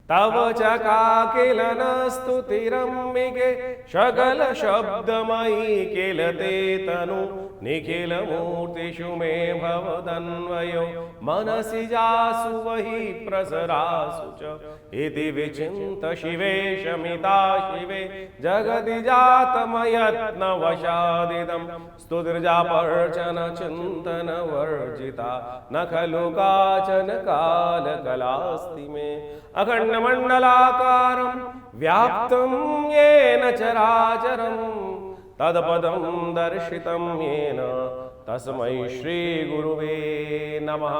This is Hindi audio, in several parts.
तव चकाकिलन स्तुतिरम्बिके सकल शब्दमयी किल ते तनु निखिल मूर्तिषु मे भवदन्वयो मनसि जासु वही प्रसरासु च इति विचिन्त शिवे शमिता शिवे जगति जातमयत्नवशादिदं स्तुतिर्जापर्चन चिन्तन वर्जिता न खलु काचन कालकलास्ति मे अखण्डमण्डलाकारं व्याप्तं येन चराचरं तत्पदं दर्शितं येन तस्मै श्री गुरुवे नमः।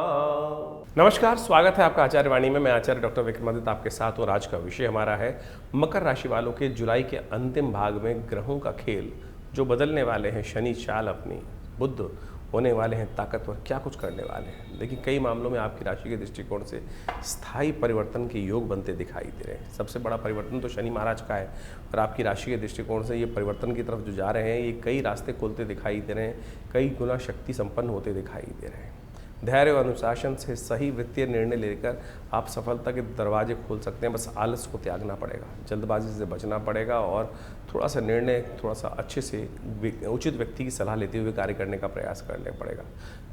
नमस्कार, स्वागत है आपका आचार्य वाणी में। मैं आचार्य डॉक्टर विक्रमादित्य आपके साथ और आज का विषय हमारा है मकर राशि वालों के जुलाई के अंतिम भाग में ग्रहों का खेल, जो बदलने वाले हैं। शनि चाल अपनी, बुध होने वाले हैं ताकतवर, क्या कुछ करने वाले हैं। लेकिन कई मामलों में आपकी राशि के दृष्टिकोण से स्थायी परिवर्तन के योग बनते दिखाई दे रहे हैं। सबसे बड़ा परिवर्तन तो शनि महाराज का है और आपकी राशि के दृष्टिकोण से ये परिवर्तन की तरफ जो जा रहे हैं, ये कई रास्ते खोलते दिखाई दे रहे हैं, कई गुना शक्ति संपन्न होते दिखाई दे रहे हैं। धैर्य और अनुशासन से सही वित्तीय निर्णय लेकर आप सफलता के दरवाजे खोल सकते हैं। बस आलस को त्यागना पड़ेगा, जल्दबाजी से बचना पड़ेगा और थोड़ा सा निर्णय, थोड़ा सा अच्छे से उचित व्यक्ति की सलाह लेते हुए कार्य करने का प्रयास करना पड़ेगा।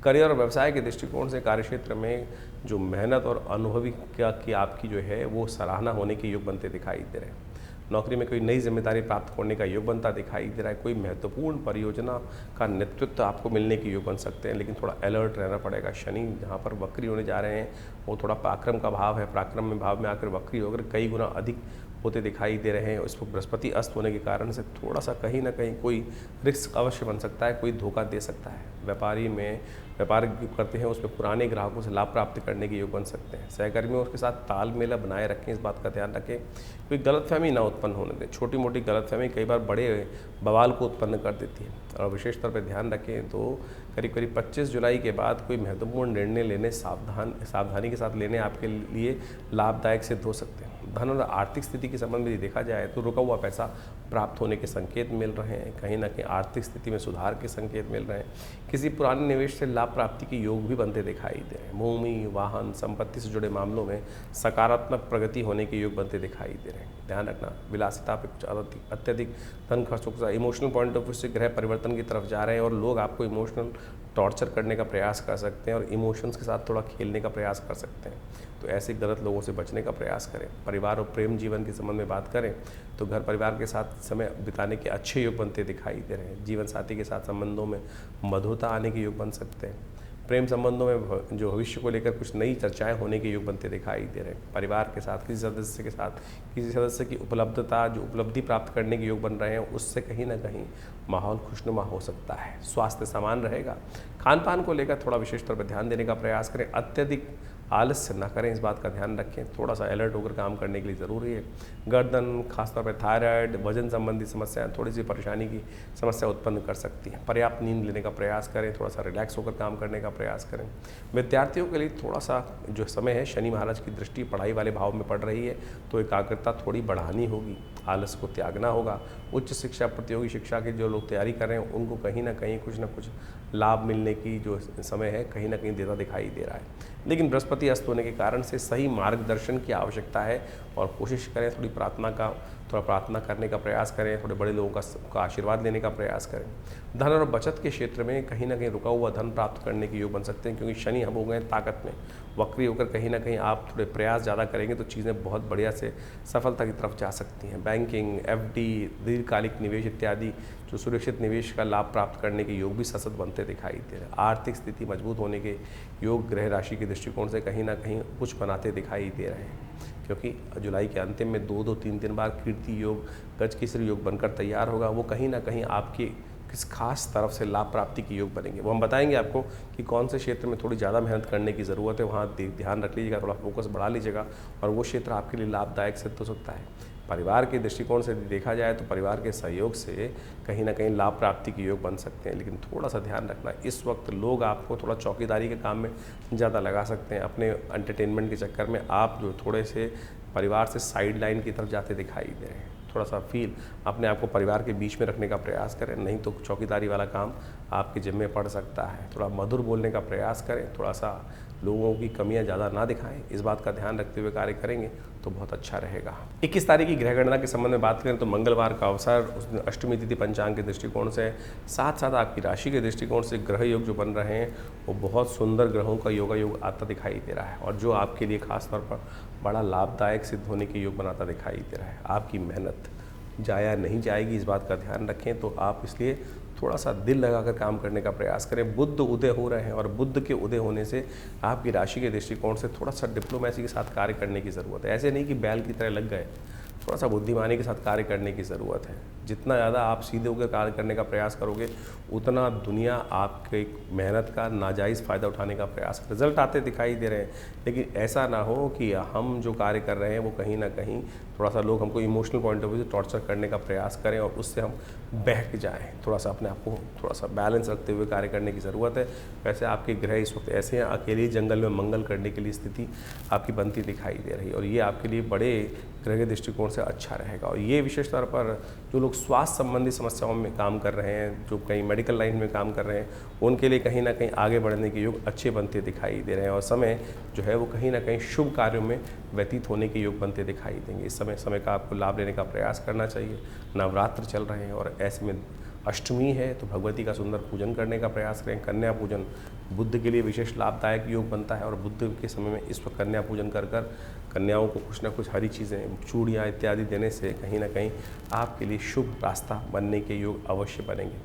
करियर और व्यवसाय के दृष्टिकोण से कार्यक्षेत्र में जो मेहनत और अनुभवी की आपकी जो है वो सराहना होने के योग बनते दिखाई दे रहे हैं। नौकरी में कोई नई जिम्मेदारी प्राप्त करने का योग बनता दिखाई दे रहा है। कोई महत्वपूर्ण परियोजना का नेतृत्व आपको मिलने के योग बन सकते हैं, लेकिन थोड़ा अलर्ट रहना पड़ेगा। शनि जहाँ पर वक्री होने जा रहे हैं वो थोड़ा पराक्रम का भाव है, पराक्रम में भाव में आकर वक्री होकर कई गुना अधिक होते दिखाई दे रहे हैं। इस पर बृहस्पति अस्त होने के कारण से थोड़ा सा कहीं ना कहीं कोई रिस्क अवश्य बन सकता है, कोई धोखा दे सकता है। व्यापारी में व्यापार करते हैं उसमें पुराने ग्राहकों से लाभ प्राप्त करने के योग बन सकते हैं। सहकर्मियों के साथ तालमेल बनाए रखें, इस बात का ध्यान रखें। कोई गलतफहमी ना उत्पन्न होने दें। छोटी मोटी गलतफहमी कई बार बड़े बवाल को उत्पन्न कर देती है। और विशेष तौर पर ध्यान रखें तो करीब 25 जुलाई के बाद कोई महत्वपूर्ण निर्णय लेने सावधानी के साथ लेने आपके लिए लाभदायक सिद्ध हो सकते हैं। धन और आर्थिक स्थिति के संबंध में देखा जाए तो रुका हुआ पैसा प्राप्त होने के संकेत मिल रहे हैं। कहीं ना कहीं आर्थिक स्थिति में सुधार के संकेत मिल रहे हैं। किसी पुराने निवेश से लाभ प्राप्ति के योग भी बनते दिखाई दे रहे हैं। भूमि, वाहन, संपत्ति से जुड़े मामलों में सकारात्मक प्रगति होने के योग बनते दिखाई दे रहे हैं। ध्यान रखना, विलासिता पे कुछ अत्यधिक धन खर्चों के साथ इमोशनल पॉइंट ऑफ व्यू से ग्रह परिवर्तन की तरफ जा रहे हैं और लोग आपको इमोशनल टॉर्चर करने का प्रयास कर सकते हैं और इमोशंस के साथ थोड़ा खेलने का प्रयास कर सकते हैं। तो ऐसे गलत लोगों से बचने का प्रयास करें। परिवार और प्रेम जीवन के संबंध में बात करें तो घर परिवार के साथ समय बिताने के अच्छे योग बनते दिखाई दे रहे हैं। जीवन साथी के साथ संबंधों में मधुरता आने के योग बन सकते हैं। प्रेम संबंधों में जो भविष्य को लेकर कुछ नई चर्चाएं होने के योग बनते दिखाई दे रहे हैं। परिवार के साथ किसी सदस्य की उपलब्धता, जो उपलब्धि प्राप्त करने के योग बन रहे हैं, उससे कहीं ना कहीं माहौल खुशनुमा हो सकता है। स्वास्थ्य समान रहेगा। खान पान को लेकर थोड़ा विशेष तौर पर ध्यान देने का प्रयास करें। अत्यधिक आलस्य न करें, इस बात का ध्यान रखें। थोड़ा सा अलर्ट होकर काम करने के लिए ज़रूरी है। गर्दन, खासतौर पर थायराइड, वजन संबंधी समस्याएं थोड़ी सी परेशानी की समस्या उत्पन्न कर सकती हैं। पर्याप्त नींद लेने का प्रयास करें, थोड़ा सा रिलैक्स होकर काम करने का प्रयास करें। विद्यार्थियों के लिए थोड़ा सा जो समय है, शनि महाराज की दृष्टि पढ़ाई वाले भाव में पड़ रही है तो एकाग्रता थोड़ी बढ़ानी होगी, आलस को त्यागना होगा। उच्च शिक्षा, प्रतियोगी शिक्षा की जो लोग तैयारी कर रहे हैं उनको कहीं ना कहीं कुछ ना कुछ लाभ मिलने की जो समय है कहीं ना कहीं देता दिखाई दे रहा है। लेकिन बृहस्पति अस्त होने के कारण से सही मार्गदर्शन की आवश्यकता है और कोशिश करें थोड़ा प्रार्थना करने का प्रयास करें, थोड़े बड़े लोगों का आशीर्वाद लेने का प्रयास करें। धन और बचत के क्षेत्र में कहीं ना कहीं रुका हुआ धन प्राप्त करने के योग बन सकते हैं, क्योंकि शनि हम हो गए ताकत में। वक्री होकर कहीं ना कहीं आप थोड़े प्रयास ज़्यादा करेंगे तो चीज़ें बहुत बढ़िया से सफलता की तरफ जा सकती हैं। बैंकिंग, एफडी, दीर्घकालिक निवेश इत्यादि जो सुरक्षित निवेश का लाभ प्राप्त करने के योग भी सतत बनते दिखाई दे रहे हैं। आर्थिक स्थिति मजबूत होने के योग ग्रह राशि के दृष्टिकोण से कहीं ना कहीं कुछ बनाते दिखाई दे रहे हैं, क्योंकि जुलाई के अंतिम में 2-3 बार कीर्ति योग, गज केसरी योग बनकर तैयार होगा। वो कहीं ना कहीं आपके किस खास तरफ से लाभ प्राप्ति के योग बनेंगे। वो हम बताएंगे आपको कि कौन से क्षेत्र में थोड़ी ज़्यादा मेहनत करने की ज़रूरत है, वहाँ ध्यान रख लीजिएगा, थोड़ा फोकस बढ़ा लीजिएगा और वो क्षेत्र आपके लिए लाभदायक सिद्ध हो सकता है। परिवार के दृष्टिकोण से देखा जाए तो परिवार के सहयोग से कहीं ना कहीं लाभ प्राप्ति के योग बन सकते हैं, लेकिन थोड़ा सा ध्यान रखना, इस वक्त लोग आपको थोड़ा चौकीदारी के काम में ज़्यादा लगा सकते हैं। अपने एंटरटेनमेंट के चक्कर में आप जो थोड़े से परिवार से साइड लाइन की तरफ जाते दिखाई दे रहे हैं। थोड़ा सा फील अपने आप को परिवार के बीच में रखने का प्रयास करें, नहीं तो चौकीदारी वाला काम आपके जिम्मे पड़ सकता है। थोड़ा मधुर बोलने का प्रयास करें, थोड़ा सा लोगों की कमियां ज़्यादा ना दिखाएं, इस बात का ध्यान रखते हुए कार्य करेंगे तो बहुत अच्छा रहेगा। 21 तारीख की ग्रह गणना के संबंध में बात करें तो मंगलवार का अवसर, उस दिन अष्टमी तिथि पंचांग के दृष्टिकोण से, साथ साथ आपकी राशि के दृष्टिकोण से ग्रह योग जो बन रहे हैं वो बहुत सुंदर ग्रहों का योग आता दिखाई दे रहा है, और जो आपके लिए खास तौर पर बड़ा लाभदायक सिद्ध होने के योग बनाता दिखाई दे रहा है। आपकी मेहनत जाया नहीं जाएगी, इस बात का ध्यान रखें। तो आप इसलिए थोड़ा सा दिल लगाकर काम करने का प्रयास करें। बुध उदय हो रहे हैं, और बुध के उदय होने से आपकी राशि के दृष्टिकोण से थोड़ा सा डिप्लोमेसी के साथ कार्य करने की ज़रूरत है। ऐसे नहीं कि बैल की तरह लग गए, थोड़ा सा बुद्धिमानी के साथ कार्य करने की ज़रूरत है। जितना ज़्यादा आप सीधे होकर कार्य करने का प्रयास करोगे, उतना दुनिया आपके मेहनत का नाजायज़ फ़ायदा उठाने का प्रयास कर, रिजल्ट आते दिखाई दे रहे हैं। लेकिन ऐसा ना हो कि हम जो कार्य कर रहे हैं वो कहीं ना कहीं थोड़ा सा लोग हमको इमोशनल पॉइंट ऑफ व्यू से टॉर्चर करने का प्रयास करें और उससे हम बहक जाएं। थोड़ा सा अपने आप को थोड़ा सा बैलेंस रखते हुए कार्य करने की ज़रूरत है। वैसे आपके ग्रह इस वक्त ऐसे हैं, अकेले जंगल में मंगल करने के लिए स्थिति आपकी बनती दिखाई दे रही है, और ये आपके लिए बड़े ग्रह के दृष्टिकोण से अच्छा रहेगा। और ये विशेष तौर पर जो लोग स्वास्थ्य संबंधी समस्याओं में काम कर रहे हैं, जो कहीं मेडिकल लाइन में काम कर रहे हैं, उनके लिए कहीं ना कहीं आगे बढ़ने के योग अच्छे बनते दिखाई दे रहे हैं, और समय जो है वो कहीं ना कहीं शुभ कार्यों में व्यतीत होने के योग बनते दिखाई देंगे। इस समय का आपको लाभ लेने का प्रयास करना चाहिए। नवरात्र चल रहे हैं और ऐसे में अष्टमी है तो भगवती का सुंदर पूजन करने का प्रयास करें। कन्या पूजन बुद्ध के लिए विशेष लाभदायक योग बनता है, और बुद्ध के समय में इस वक्त कन्या पूजन कर कन्याओं को कुछ ना कुछ हरी चीज़ें, चूड़ियाँ इत्यादि देने से कहीं ना कहीं आपके लिए शुभ रास्ता बनने के योग अवश्य बनेंगे।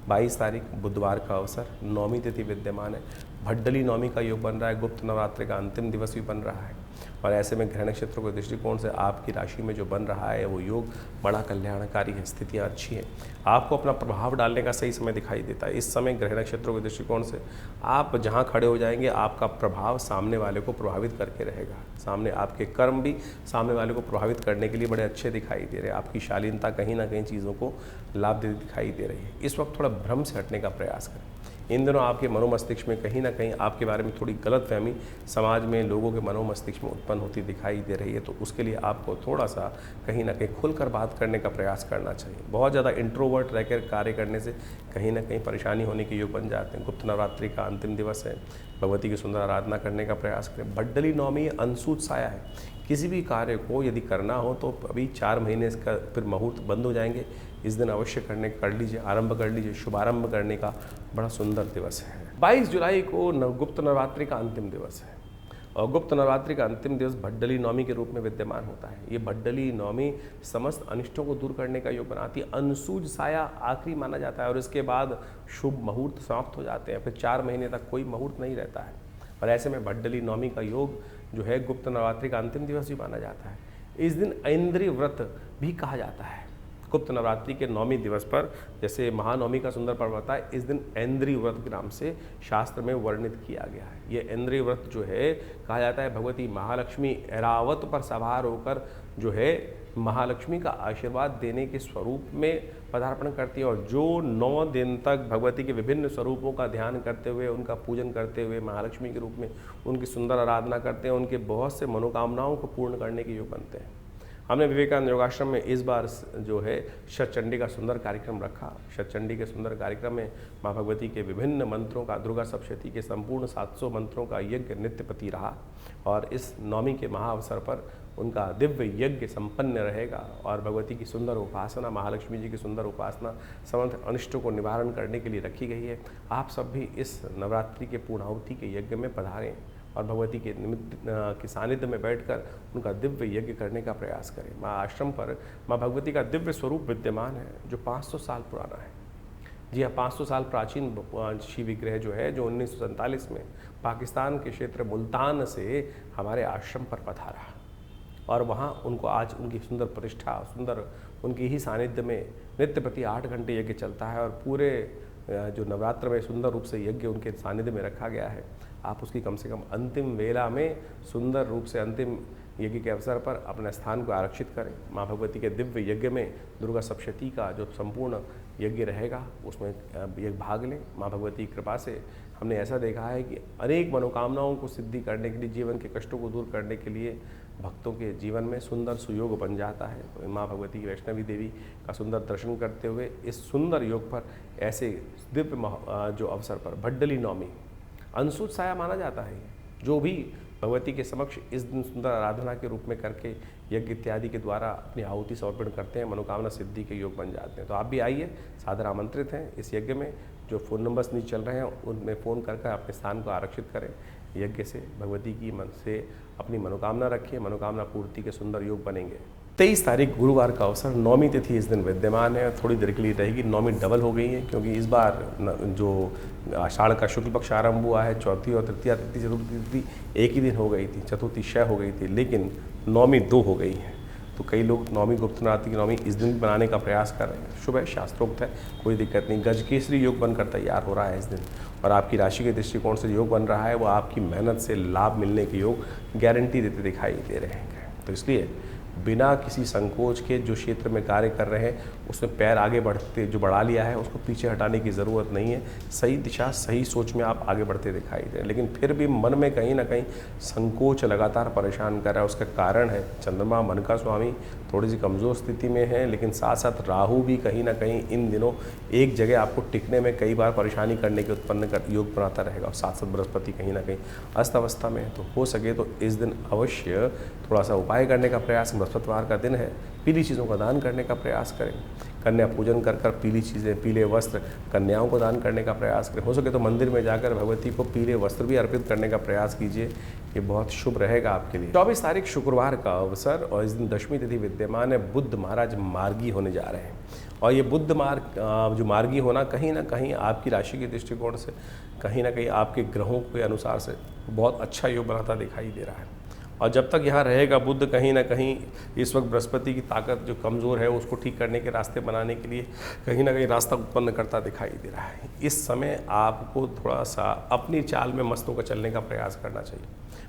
22 तारीख बुधवार का अवसर, नौमी तिथि विद्यमान है, भड्डली नौमी का योग बन रहा है, गुप्त नवरात्रि का अंतिम दिवस भी बन रहा है, और ऐसे में ग्रह नक्षत्रों के दृष्टिकोण से आपकी राशि में जो बन रहा है वो योग बड़ा कल्याणकारी है। स्थितियाँ अच्छी हैं, आपको अपना प्रभाव डालने का सही समय दिखाई देता है। इस समय ग्रह नक्षत्रों के दृष्टिकोण से आप जहाँ खड़े हो जाएंगे, आपका प्रभाव सामने वाले को प्रभावित करके रहेगा। सामने आपके कर्म भी सामने वाले को प्रभावित करने के लिए बड़े अच्छे दिखाई दे रहे हैं। आपकी शालीनता कहीं ना कहीं चीज़ों को लाभ देती दिखाई दे रही है। इस वक्त थोड़ा भ्रम से हटने का प्रयास करें। इन दिनों आपके मनोमस्तिष्क में कहीं ना कहीं आपके बारे में थोड़ी गलतफहमी समाज में लोगों के मनोमस्तिष्क में उत्पन्न होती दिखाई दे रही है, तो उसके लिए आपको थोड़ा सा कहीं ना कहीं खुलकर बात करने का प्रयास करना चाहिए। बहुत ज़्यादा इंट्रोवर्ट रहकर कार्य करने से कहीं ना कहीं परेशानी होने के योग बन जाते हैं। गुप्त नवरात्रि का अंतिम दिवस है, भगवती की सुंदर आराधना करने का प्रयास करें। भड्डली नौमी अंशुत साया है, किसी भी कार्य को यदि करना हो तो अभी 4 महीने इसका फिर मुहूर्त बंद हो जाएंगे, इस दिन अवश्य कर लीजिए, आरंभ कर लीजिए। शुभारंभ करने का बड़ा सुंदर दिवस है। 22 जुलाई को गुप्त नवरात्रि का अंतिम दिवस है, और गुप्त नवरात्रि का अंतिम दिवस भड्डली नौमी के रूप में विद्यमान होता है। ये भड्डली नौमी समस्त अनिष्टों को दूर करने का योग बनाती है। अनसूज साया आखिरी माना जाता है, और इसके बाद शुभ मुहूर्त समाप्त हो जाते हैं, फिर 4 महीने तक कोई मुहूर्त नहीं रहता है। और ऐसे में भड्डली नौमी का योग जो है गुप्त नवरात्रि का अंतिम दिवस भी माना जाता है। इस दिन ऐन्द्रिय व्रत भी कहा जाता है। गुप्त नवरात्रि के नौमी दिवस पर, जैसे महानवमी का सुंदर पर्व होता है, इस दिन ऐन्द्रिय व्रत के नाम से शास्त्र में वर्णित किया गया है। ये ऐन्द्रिय व्रत जो है कहा जाता है भगवती महालक्ष्मी ऐरावत पर सवार होकर जो है महालक्ष्मी का आशीर्वाद देने के स्वरूप में पदार्पण करती है, और जो 9 दिन तक भगवती के विभिन्न स्वरूपों का ध्यान करते हुए, उनका पूजन करते हुए, महालक्ष्मी के रूप में उनकी सुंदर आराधना करते हैं, उनके बहुत से मनोकामनाओं को पूर्ण करने के योग बनते हैं। हमने विवेकानंद योगाश्रम में इस बार जो है शतचंडी का सुंदर कार्यक्रम रखा। शतचंडी के सुंदर कार्यक्रम में माँ भगवती के विभिन्न मंत्रों का, दुर्गा सप्तशती के संपूर्ण 700 मंत्रों का यज्ञ नित्यपति रहा, और इस नौमी के महाअवसर पर उनका दिव्य यज्ञ संपन्न रहेगा, और भगवती की सुंदर उपासना, महालक्ष्मी जी की सुंदर उपासना समस्त अनिष्टों को निवारण करने के लिए रखी गई है। आप सब भी इस नवरात्रि के पूर्णाहुति के यज्ञ में पधारें और भगवती के निमित्त के सानिध्य में बैठकर उनका दिव्य यज्ञ करने का प्रयास करें। माँ आश्रम पर माँ भगवती का दिव्य स्वरूप विद्यमान है, जो 500 साल पुराना है। जी हाँ, 500 साल प्राचीन शिव विग्रह जो है, जो 1947 में पाकिस्तान के क्षेत्र मुल्तान से हमारे आश्रम पर पधारा, और वहाँ उनको आज उनकी सुंदर प्रतिष्ठा, सुंदर उनकी ही सानिध्य में नित्य प्रति 8 घंटे यज्ञ चलता है, और पूरे जो नवरात्र में सुंदर रूप से यज्ञ उनके सानिध्य में रखा गया है। आप उसकी कम से कम अंतिम वेला में सुंदर रूप से अंतिम यज्ञ के अवसर पर अपने स्थान को आरक्षित करें। माँ भगवती के दिव्य यज्ञ में दुर्गा सप्तशती का जो संपूर्ण यज्ञ रहेगा उसमें भाग लें। माँ भगवती की कृपा से हमने ऐसा देखा है कि अनेक मनोकामनाओं को सिद्धि करने के लिए, जीवन के कष्टों को दूर करने के लिए भक्तों के जीवन में सुंदर सुयोग बन जाता है। तो माँ भगवती की वैष्णवी देवी का सुंदर दर्शन करते हुए इस सुंदर योग पर, ऐसे दिव्य जो अवसर पर भड्डली नौमी अंशुत साया माना जाता है। जो भी भगवती के समक्ष इस दिन सुंदर आराधना के रूप में करके यज्ञ इत्यादि के द्वारा अपनी आहुति समर्पण करते हैं, मनोकामना सिद्धि के योग बन जाते हैं। तो आप भी आइए, सादर आमंत्रित हैं इस यज्ञ में। जो फ़ोन नंबर्स नीचे चल रहे हैं उनमें फ़ोन करके अपने स्थान को आरक्षित करें। यज्ञ से भगवती की मन से अपनी मनोकामना रखिए, मनोकामना पूर्ति के सुंदर योग बनेंगे। 23 तारीख गुरुवार का अवसर, नौमी तिथि इस दिन विद्यमान है। थोड़ी देर के लिए रहेगी, नौमी डबल हो गई है क्योंकि इस बार जो आषाढ़ का शुक्ल पक्ष आरंभ हुआ है, चौथी और तृतीया तिथि चतुर्थी तिथि एक ही दिन हो गई थी, चतुर्थी क्षय हो गई थी, लेकिन नौमी 2 हो गई है। तो कई लोग नौमी गुप्त नवरात्रि की नौमी इस दिन बनाने का प्रयास कर रहे हैं। शुभ है, शास्त्रोक्त है, कोई दिक्कत नहीं। गजकेसरी योग बनकर तैयार हो रहा है इस दिन, और आपकी राशि के दृष्टिकोण से योग बन रहा है वो आपकी मेहनत से लाभ मिलने के योग गारंटी देते दिखाई दे रहे हैं। तो इसलिए बिना किसी संकोच के जो क्षेत्र में कार्य कर रहे हैं उसमें पैर आगे बढ़ते जो बढ़ा लिया है उसको पीछे हटाने की ज़रूरत नहीं है। सही दिशा, सही सोच में आप आगे बढ़ते दिखाई दे रहे हैं, लेकिन फिर भी मन में कहीं ना कहीं संकोच लगातार परेशान कर रहा है। उसका कारण है चंद्रमा, मन का स्वामी, थोड़ी सी कमज़ोर स्थिति में है, लेकिन साथ साथ राहु भी कहीं ना कहीं इन दिनों एक जगह आपको टिकने में कई बार परेशानी करने के उत्पन्न कर योग बनाता रहेगा। और साथ साथ बृहस्पति कहीं ना कहीं अस्त अवस्था में है। तो हो सके तो इस दिन अवश्य थोड़ा सा उपाय करने का प्रयास, बृहस्पतिवार का दिन है, पीली चीज़ों का दान करने का प्रयास करें। कन्या पूजन कर कर पीली चीज़ें, पीले वस्त्र कन्याओं को दान करने का प्रयास करें। हो सके तो मंदिर में जाकर भगवती को पीले वस्त्र भी अर्पित करने का प्रयास कीजिए, ये बहुत शुभ रहेगा आपके लिए। 24 तारीख शुक्रवार का अवसर, और इस दिन दशमी तिथि विद्यमान है। बुध महाराज मार्गी होने जा रहे हैं, और ये बुध जो मार्गी होना कहीं ना कहीं आपकी राशि के दृष्टिकोण से, कहीं ना कहीं आपके ग्रहों के अनुसार से बहुत अच्छा योग बनाता दिखाई दे रहा है। और जब तक यहाँ रहेगा बुध, कहीं ना कहीं इस वक्त बृहस्पति की ताकत जो कमज़ोर है उसको ठीक करने के रास्ते बनाने के लिए कहीं ना कहीं रास्ता उत्पन्न करता दिखाई दे रहा है। इस समय आपको थोड़ा सा अपनी चाल में मस्त होकर चलने का प्रयास करना चाहिए।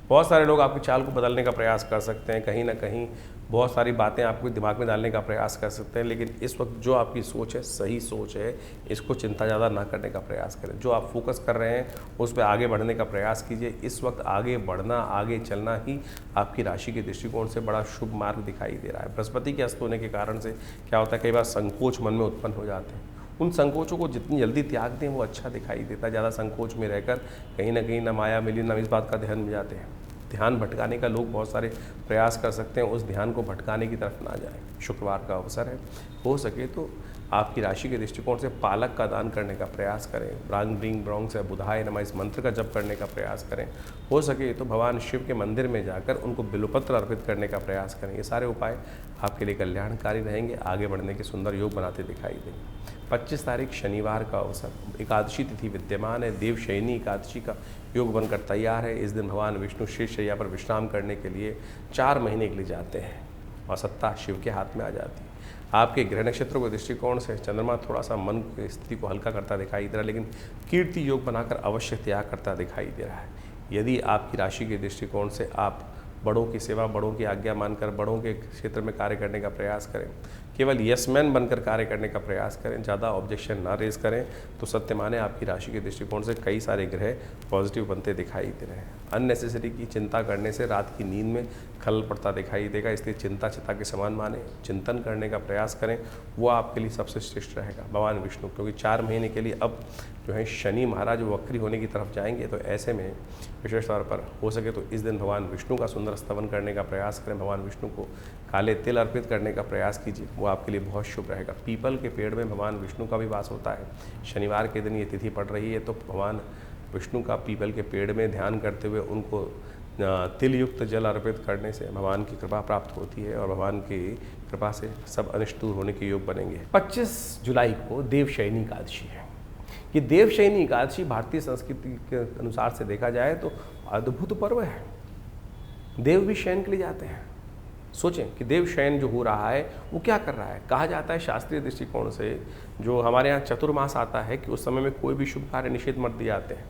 बहुत सारे लोग आपकी चाल को बदलने का प्रयास कर सकते हैं, कहीं ना कहीं बहुत सारी बातें आपके दिमाग में डालने का प्रयास कर सकते हैं, लेकिन इस वक्त जो आपकी सोच है सही सोच है, इसको चिंता ज़्यादा ना करने का प्रयास करें। जो आप फोकस कर रहे हैं उस पर आगे बढ़ने का प्रयास कीजिए। इस वक्त आगे बढ़ना, आगे चलना ही आपकी राशि के दृष्टिकोण से बड़ा शुभ मार्ग दिखाई दे रहा है। बृहस्पति के अस्त होने के कारण से क्या होता है, कई बार संकोच मन में उत्पन्न हो जाते हैं। उन संकोचों को जितनी जल्दी त्याग दें वो अच्छा दिखाई देता है। ज़्यादा संकोच में रहकर कहीं ना कहीं न माया मिली न इस बात का ध्यान में जाते हैं। ध्यान भटकाने का लोग बहुत सारे प्रयास कर सकते हैं, उस ध्यान को भटकाने की तरफ ना जाएं। शुक्रवार का अवसर है, हो सके तो आपकी राशि के दृष्टिकोण से पालक का दान करने का प्रयास करें। ब्रांग ब्रिंग ब्रोंग से बुधाय नमः इस मंत्र का जप करने का प्रयास करें। हो सके तो भगवान शिव के मंदिर में जाकर उनको बिल्वपत्र अर्पित करने का प्रयास करें। ये सारे उपाय आपके लिए कल्याणकारी रहेंगे, आगे बढ़ने के सुंदर योग बनाते दिखाई देंगे। 25 तारीख शनिवार का अवसर, एकादशी तिथि विद्यमान है। देवशयनी एकादशी का योग बनकर तैयार है। इस दिन भगवान विष्णु शेषशैया पर विश्राम करने के लिए 4 महीने के लिए जाते हैं और सत्ता शिव के हाथ में आ जाती है। आपके ग्रह नक्षत्रों के दृष्टिकोण से चंद्रमा थोड़ा सा मन की स्थिति को हल्का करता दिखाई दे रहा है, लेकिन कीर्ति योग बनाकर अवश्य त्याग करता दिखाई दे रहा है। यदि आपकी राशि के दृष्टिकोण से आप बड़ों की सेवा, बड़ों की आज्ञा मानकर बड़ों के क्षेत्र में कार्य करने का प्रयास करें, केवल यस-मैन बनकर कार्य करने का प्रयास करें, ज़्यादा ऑब्जेक्शन ना रेज करें, तो सत्य माने आपकी राशि के दृष्टिकोण से कई सारे ग्रह पॉजिटिव बनते दिखाई दे रहे हैं। अननेसेसरी की चिंता करने से रात की नींद में खलल पड़ता दिखाई देगा, इसलिए चिंता चिता के समान माने, चिंतन करने का प्रयास करें, वो आपके लिए सबसे श्रेष्ठ रहेगा। भगवान विष्णु, क्योंकि 4 महीने के लिए अब जो है शनि महाराज वक्री होने की तरफ जाएंगे, तो ऐसे में विशेष तौर पर हो सके तो इस दिन भगवान विष्णु का सुंदर स्तवन करने का प्रयास करें। भगवान विष्णु को काले तिल अर्पित करने का प्रयास कीजिए, वो आपके लिए बहुत शुभ रहेगा। पीपल के पेड़ में भगवान विष्णु का भी वास होता है। शनिवार के दिन ये तिथि पड़ रही है, तो भगवान विष्णु का पीपल के पेड़ में ध्यान करते हुए उनको तिल युक्त जल अर्पित करने से भगवान की कृपा प्राप्त होती है, और भगवान की कृपा से सब अनिष्ट दूर होने के योग बनेंगे। 25 जुलाई को देवशयनी एकादशी है। ये देवशयनी एकादशी भारतीय संस्कृति के अनुसार से देखा जाए तो अद्भुत पर्व है। देव भी शयन के लिए जाते हैं। सोचें कि देव शयन जो हो रहा है वो क्या कर रहा है। कहा जाता है शास्त्रीय दृष्टिकोण से, जो हमारे यहाँ चतुर्मास आता है, कि उस समय में कोई भी शुभ कार्य निषेध मत दिए जाते हैं।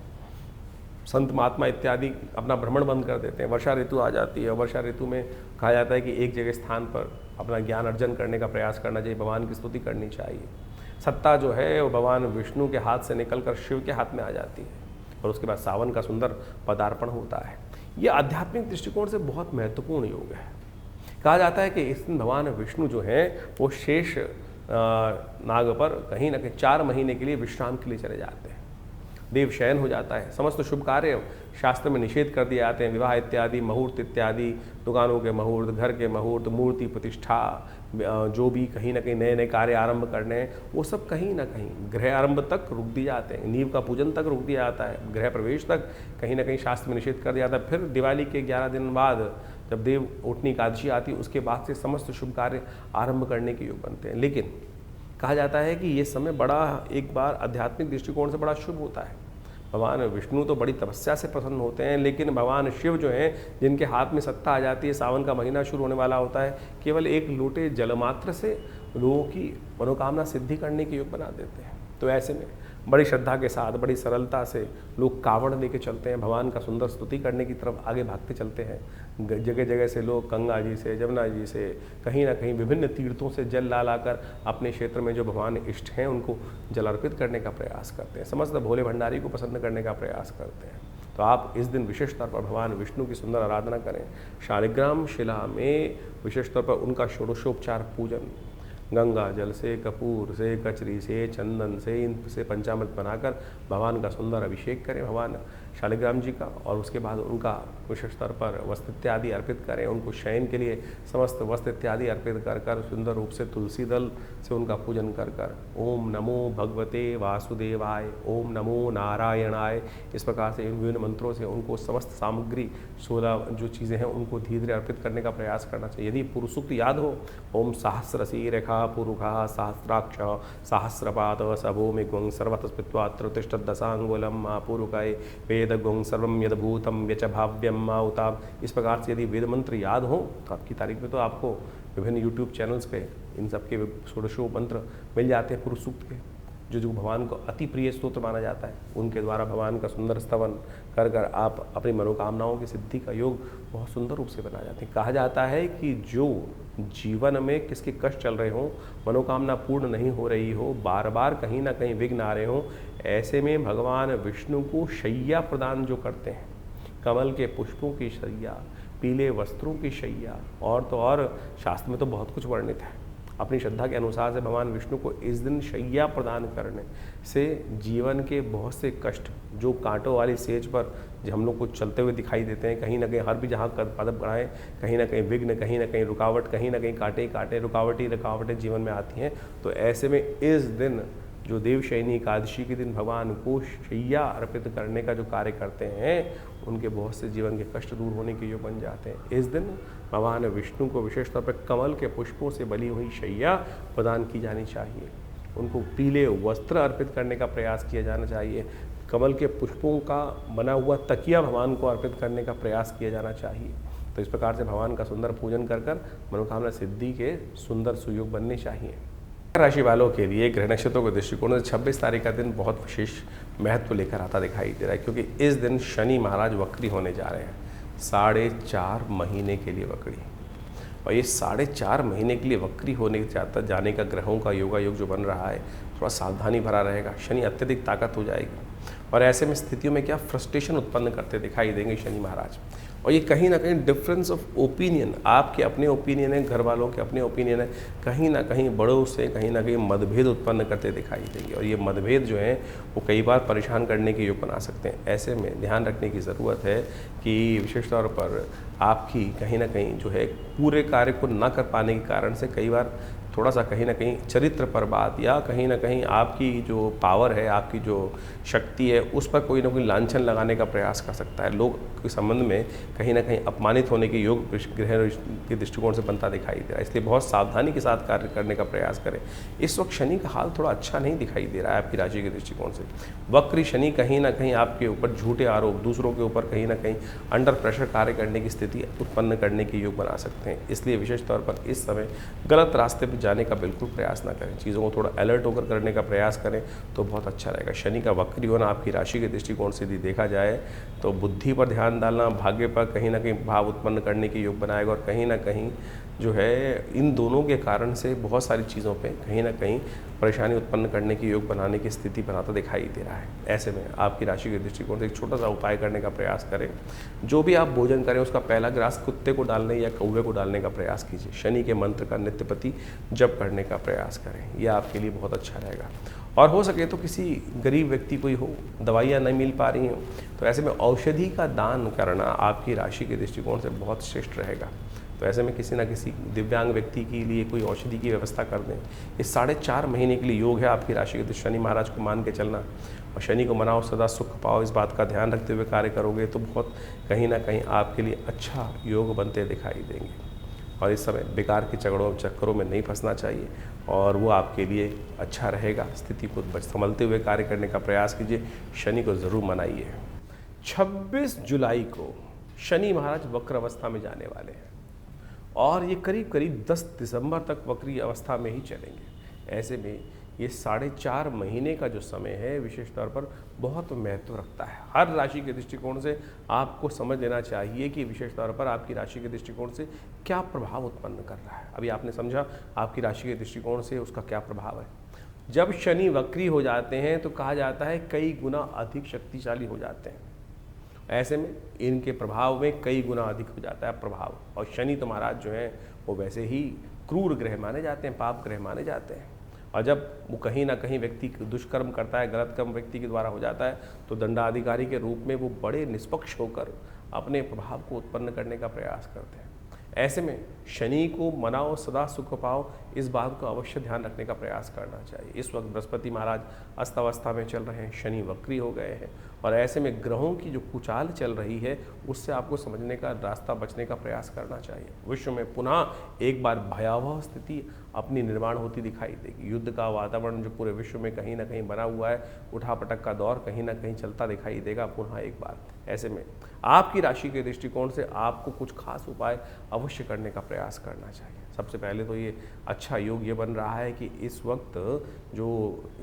संत महात्मा इत्यादि अपना भ्रमण बंद कर देते हैं। वर्षा ऋतु आ जाती है, वर्षा ऋतु में कहा जाता है कि एक जगह स्थान पर अपना ज्ञान अर्जन करने का प्रयास करना चाहिए, भगवान की स्तुति करनी चाहिए। सत्ता जो है वो भगवान विष्णु के हाथ से निकलकर शिव के हाथ में आ जाती है, और उसके बाद सावन का सुंदर पदार्पण होता है। ये आध्यात्मिक दृष्टिकोण से बहुत महत्वपूर्ण योग है। कहा जाता है कि इस दिन भगवान विष्णु जो हैं वो शेष नाग पर कहीं ना कहीं 4 महीने के लिए विश्राम के लिए चले जाते हैं। देव शयन हो जाता है। समस्त शुभ कार्य शास्त्र में निषेध कर दिए जाते हैं, विवाह इत्यादि, मुहूर्त इत्यादि, दुकानों के मुहूर्त, घर के मुहूर्त, मूर्ति प्रतिष्ठा, जो भी कहीं ना कहीं नए नए कार्य आरंभ करने हैं, वो सब कहीं ना कहीं गृह आरंभ तक रुक दिए जाते हैं, नींव का पूजन तक रुक दिया जाता है, गृह प्रवेश तक कहीं ना कहीं शास्त्र में निषेध कर दिया जाता है। फिर दिवाली के 11 दिन बाद जब देव ओटनी एकादशी आती है, उसके बाद से समस्त शुभ कार्य आरंभ करने के योग बनते हैं। लेकिन कहा जाता है कि ये समय बड़ा एक बार आध्यात्मिक दृष्टिकोण से बड़ा शुभ होता है। भगवान विष्णु तो बड़ी तपस्या से प्रसन्न होते हैं, लेकिन भगवान शिव जो हैं, जिनके हाथ में सत्ता आ जाती है, सावन का महीना शुरू होने वाला होता है, केवल एक लोटे जलमात्र से लोगों की मनोकामना सिद्धि करने के योग बना देते हैं। तो ऐसे में बड़ी श्रद्धा के साथ, बड़ी सरलता से लोग कावड़ लेके चलते हैं, भगवान का सुंदर स्तुति करने की तरफ आगे भागते चलते हैं। जगह जगह से लोग गंगा जी से, जमुना जी से, कहीं ना कहीं विभिन्न तीर्थों से जल ला लाकर अपने क्षेत्र में जो भगवान इष्ट हैं उनको जल अर्पित करने का प्रयास करते हैं, समस्त भोले भंडारी को प्रसन्न करने का प्रयास करते हैं। तो आप इस दिन विशेष तौर पर भगवान विष्णु की सुंदर आराधना करें। शालिग्राम शिला में विशेष तौर पर उनका षोडशोपचार पूजन, गंगा जल से, कपूर से, कचरी से, चंदन से, इनसे पंचामृत बनाकर भगवान का सुंदर अभिषेक करें भगवान शालिग्राम जी का, और उसके बाद उनका विशेष स्तर पर वस्त्र इत्यादि अर्पित करें। उनको शयन के लिए समस्त वस्त्र इत्यादि अर्पित कर कर सुंदर रूप से तुलसी दल से उनका पूजन कर कर ओम नमो भगवते वासुदेवाय, ओम नमो नारायणाय, इस प्रकार से इन विभिन्न मंत्रों से उनको समस्त सामग्री 16 जो चीज़ें हैं उनको धीरे धीरे अर्पित करने का प्रयास करना चाहिए। यदि पुरुष सूक्त याद हो, ओम सहस्रसी रेखा पुरुखा सहस्राक्ष सहस्रपाद सभूमिगुं सर्वतस्पित्वात्र तिष्ठत् दशांगुलम पुरुकाय वेदगुं सर्वं यद्भूतं व्यच भाव्यम माउताम। इस प्रकार से यदि वेद मंत्र याद हो तो आपकी तारीख में तो आपको विभिन्न यूट्यूब चैनल्स पे इन सब के षोडशो मंत्र मिल जाते हैं पुरुष सूक्त के, जो भगवान को अति प्रिय स्तोत्र माना जाता है। उनके द्वारा भगवान का सुंदर स्तवन कर कर आप अपनी मनोकामनाओं की सिद्धि का योग बहुत सुंदर रूप से बना जाते हैं। कहा जाता है कि जो जीवन में किसके कष्ट चल रहे हों, मनोकामना पूर्ण नहीं हो रही हो, बार बार कहीं ना कहीं विघ्न आ रहे हों, ऐसे में भगवान विष्णु को शैया प्रदान जो करते हैं, कमल के पुष्पों की शैया, पीले वस्त्रों की शैया, और तो और शास्त्र में तो बहुत कुछ वर्णित है। अपनी श्रद्धा के अनुसार से भगवान विष्णु को इस दिन शैया प्रदान करने से जीवन के बहुत से कष्ट जो कांटों वाली सेज पर जो हम लोग को चलते हुए दिखाई देते हैं, कहीं ना कहीं हर भी जहाँ कदम बढ़ाएं कहीं ना कहीं विघ्न, कहीं ना कहीं रुकावट, कहीं ना कहीं कांटे कांटे रुकावटें जीवन में आती हैं। तो ऐसे में इस दिन जो देवशयनी एकादशी के दिन भगवान को शैया अर्पित करने का जो कार्य करते हैं, उनके बहुत से जीवन के कष्ट दूर होने के योग बन जाते हैं। इस दिन भगवान विष्णु को विशेष तौर पर कमल के पुष्पों से बनी हुई शैया प्रदान की जानी चाहिए। उनको पीले वस्त्र अर्पित करने का प्रयास किया जाना चाहिए। कमल के पुष्पों का बना हुआ तकिया भगवान को अर्पित करने का प्रयास किया जाना चाहिए। तो इस प्रकार से भगवान का सुंदर पूजन कर कर मनोकामना सिद्धि के सुंदर सुयोग बनने चाहिए। राशि वालों के लिए ग्रह नक्षत्रों के दृष्टिकोण से 26 तारीख का दिन बहुत विशेष महत्व लेकर आता दिखाई दे रहा है, क्योंकि इस दिन शनि महाराज वक्री होने जा रहे हैं 4.5 महीने के लिए वक्री। और ये 4.5 महीने के लिए वक्री होने जाने का ग्रहों का योगा योग जो बन रहा है, थोड़ा सावधानी भरा रहेगा। शनि अत्यधिक ताकत हो जाएगी और ऐसे में स्थितियों में क्या फ्रस्ट्रेशन उत्पन्न करते दिखाई देंगे शनि महाराज। और ये कहीं ना कहीं डिफरेंस ऑफ ओपिनियन, आपके अपने ओपिनियन है, घर वालों के अपने ओपिनियन है, कहीं ना कहीं बड़ों से कहीं ना कहीं मतभेद उत्पन्न करते दिखाई देंगे। और ये मतभेद जो हैं वो कई बार परेशान करने के योग बना सकते हैं। ऐसे में ध्यान रखने की ज़रूरत है कि विशेष तौर पर आपकी कहीं ना कहीं जो है पूरे कार्य को ना कर पाने के कारण से कई बार थोड़ा सा कहीं ना कहीं चरित्र पर बात, या कहीं ना कहीं आपकी जो पावर है, आपकी जो शक्ति है, उस पर कोई ना कोई लांछन लगाने का प्रयास कर सकता है। लोग के संबंध में कहीं ना कहीं अपमानित होने के योग ग्रह के दृष्टिकोण से बनता दिखाई दे रहा है। इसलिए बहुत सावधानी के साथ कार्य करने का प्रयास करें। इस वक्त शनि का हाल थोड़ा अच्छा नहीं दिखाई दे रहा है आपकी राशि के दृष्टिकोण से। वक्री शनि कहीं ना कहीं आपके ऊपर झूठे आरोप, दूसरों के ऊपर कहीं ना कहीं अंडर प्रेशर कार्य करने की स्थिति उत्पन्न करने के योग बना सकते हैं। इसलिए विशेष तौर पर इस समय गलत रास्ते पर जाने का बिल्कुल प्रयास ना करें। चीज़ों को थोड़ा अलर्ट होकर करने का प्रयास करें तो बहुत अच्छा रहेगा। शनि का वक्री होना आपकी राशि के दृष्टिकोण से यदि देखा जाए तो बुद्धि पर ध्यान डालना, भाग्य पर कहीं ना कहीं भाव उत्पन्न करने के योग बनाएगा। और कहीं ना कहीं जो है इन दोनों के कारण से बहुत सारी चीज़ों पे कहीं ना कहीं परेशानी उत्पन्न करने की योग बनाने की स्थिति बनाता दिखाई दे रहा है। ऐसे में आपकी राशि के दृष्टिकोण से एक छोटा सा उपाय करने का प्रयास करें। जो भी आप भोजन करें उसका पहला ग्रास कुत्ते को डालने या कौवे को डालने का प्रयास कीजिए। शनि के मंत्र का नित्यपति जप करने का प्रयास करें, यह आपके लिए बहुत अच्छा रहेगा। और हो सके तो किसी गरीब व्यक्ति कोई हो, दवाइयाँ नहीं मिल पा रही हों, तो ऐसे में औषधि का दान करना आपकी राशि के दृष्टिकोण से बहुत श्रेष्ठ रहेगा। तो ऐसे में किसी ना किसी दिव्यांग व्यक्ति के लिए कोई औषधि की व्यवस्था कर दें। इस 4.5 महीने के लिए योग है आपकी राशि के शनि महाराज को मान के चलना, और शनि को मनाओ, सदा सुख पाओ, इस बात का ध्यान रखते हुए कार्य करोगे तो बहुत कहीं ना कहीं आपके लिए अच्छा योग बनते दिखाई देंगे। और इस समय बेकार के चक्करों में नहीं फंसना चाहिए, और वो आपके लिए अच्छा रहेगा। स्थिति को संभलते हुए कार्य करने का प्रयास कीजिए। शनि को ज़रूर मनाइए। 26 जुलाई को शनि महाराज वक्र अवस्था में जाने वाले हैं, और ये करीब करीब 10 दिसंबर तक वक्री अवस्था में ही चलेंगे। ऐसे में ये 4.5 महीने का जो समय है विशेष तौर पर बहुत महत्व रखता है। हर राशि के दृष्टिकोण से आपको समझ लेना चाहिए कि विशेष तौर पर आपकी राशि के दृष्टिकोण से क्या प्रभाव उत्पन्न कर रहा है। अभी आपने समझा आपकी राशि के दृष्टिकोण से उसका क्या प्रभाव है। जब शनि वक्री हो जाते हैं तो कहा जाता है कई गुना अधिक शक्तिशाली हो जाते हैं। ऐसे में इनके प्रभाव में कई गुना अधिक हो जाता है प्रभाव। और शनि तो महाराज जो हैं वो वैसे ही क्रूर ग्रह माने जाते हैं, पाप ग्रह माने जाते हैं, और जब वो कहीं ना कहीं व्यक्ति दुष्कर्म करता है, गलत कर्म व्यक्ति के द्वारा हो जाता है, तो दंडाधिकारी के रूप में वो बड़े निष्पक्ष होकर अपने प्रभाव को उत्पन्न करने का प्रयास करते हैं। ऐसे में शनि को मनाओ, सदा सुख पाओ, इस बात को अवश्य ध्यान रखने का प्रयास करना चाहिए। इस वक्त बृहस्पति महाराज अस्त अवस्था में चल रहे हैं, शनि वक्री हो गए हैं, और ऐसे में ग्रहों की जो कुचाल चल रही है उससे आपको समझने का रास्ता, बचने का प्रयास करना चाहिए। विश्व में पुनः एक बार भयावह स्थिति अपनी निर्माण होती दिखाई देगी। युद्ध का वातावरण जो पूरे विश्व में कहीं ना कहीं बना हुआ है, उठापटक का दौर कहीं ना कहीं चलता दिखाई देगा पुनः एक बार। ऐसे में आपकी राशि के दृष्टिकोण से आपको कुछ खास उपाय अवश्य करने का प्रयास करना चाहिए। सबसे पहले तो ये अच्छा योग ये बन रहा है कि इस वक्त जो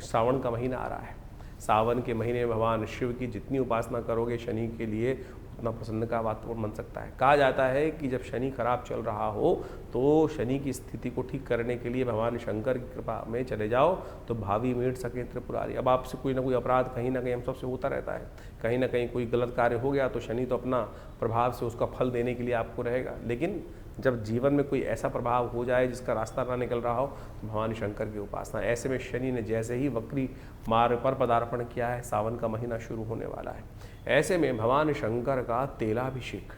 श्रावण का महीना आ रहा है, सावन के महीने में भगवान शिव की जितनी उपासना करोगे शनि के लिए उतना प्रसन्न का वातावरण बन सकता है। कहा जाता है कि जब शनि खराब चल रहा हो तो शनि की स्थिति को ठीक करने के लिए भगवान शंकर की कृपा में चले जाओ तो भावी मीट सके त्रिपुरारी। अब आपसे कोई ना कोई अपराध कहीं ना कहीं हम सबसे होता रहता है, कहीं ना कहीं कोई गलत कार्य हो गया तो शनि तो अपना प्रभाव से उसका फल देने के लिए आपको रहेगा। लेकिन जब जीवन में कोई ऐसा प्रभाव हो जाए जिसका रास्ता ना निकल रहा हो तो भगवान शंकर की उपासना। ऐसे में शनि ने जैसे ही वक्री मार्ग पर पदार्पण किया है, सावन का महीना शुरू होने वाला है, ऐसे में भगवान शंकर का तेलाभिषेक,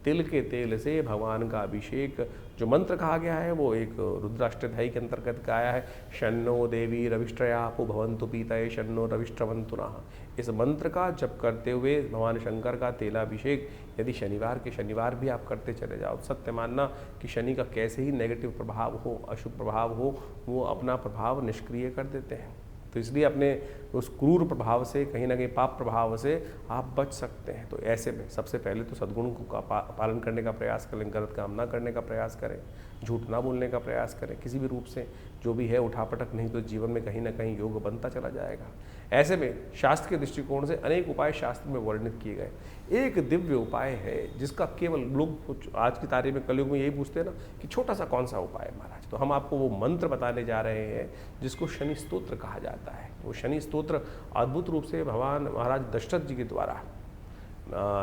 तिल के तेल से भगवान का अभिषेक, जो मंत्र कहा गया है वो एक रुद्राष्टध्यायी के अंतर्गत का आया है। शन्नो देवी रविष्ट्रयापो भवन्तु पीतये शन्नो रविष्ट्रवन्तु नः। इस मंत्र का जप करते हुए भगवान शंकर का तेलाभिषेक यदि शनिवार के शनिवार भी आप करते चले जाओ, सत्य मानना कि शनि का कैसे ही नेगेटिव प्रभाव हो, अशुभ प्रभाव हो, वो अपना प्रभाव निष्क्रिय कर देते हैं। तो इसलिए अपने उस क्रूर प्रभाव से, कहीं ना कहीं पाप प्रभाव से आप बच सकते हैं। तो ऐसे में सबसे पहले तो सद्गुण को पालन करने का प्रयास करें, गलत काम ना करने का प्रयास करें, झूठ ना बोलने का प्रयास करें, किसी भी रूप से जो भी है उठापटक नहीं तो जीवन में कहीं ना कहीं योग बनता चला जाएगा। ऐसे में शास्त्र के दृष्टिकोण से अनेक उपाय शास्त्र में वर्णित किए गए। एक दिव्य उपाय है जिसका केवल लोग आज की तारीख में कलयुग में यही पूछते हैं ना कि छोटा सा कौन सा उपाय है महाराज, तो हम आपको वो मंत्र बताने जा रहे हैं जिसको शनि स्तोत्र कहा जाता है। वो शनि स्तोत्र अद्भुत रूप से भगवान महाराज दशरथ जी के द्वारा,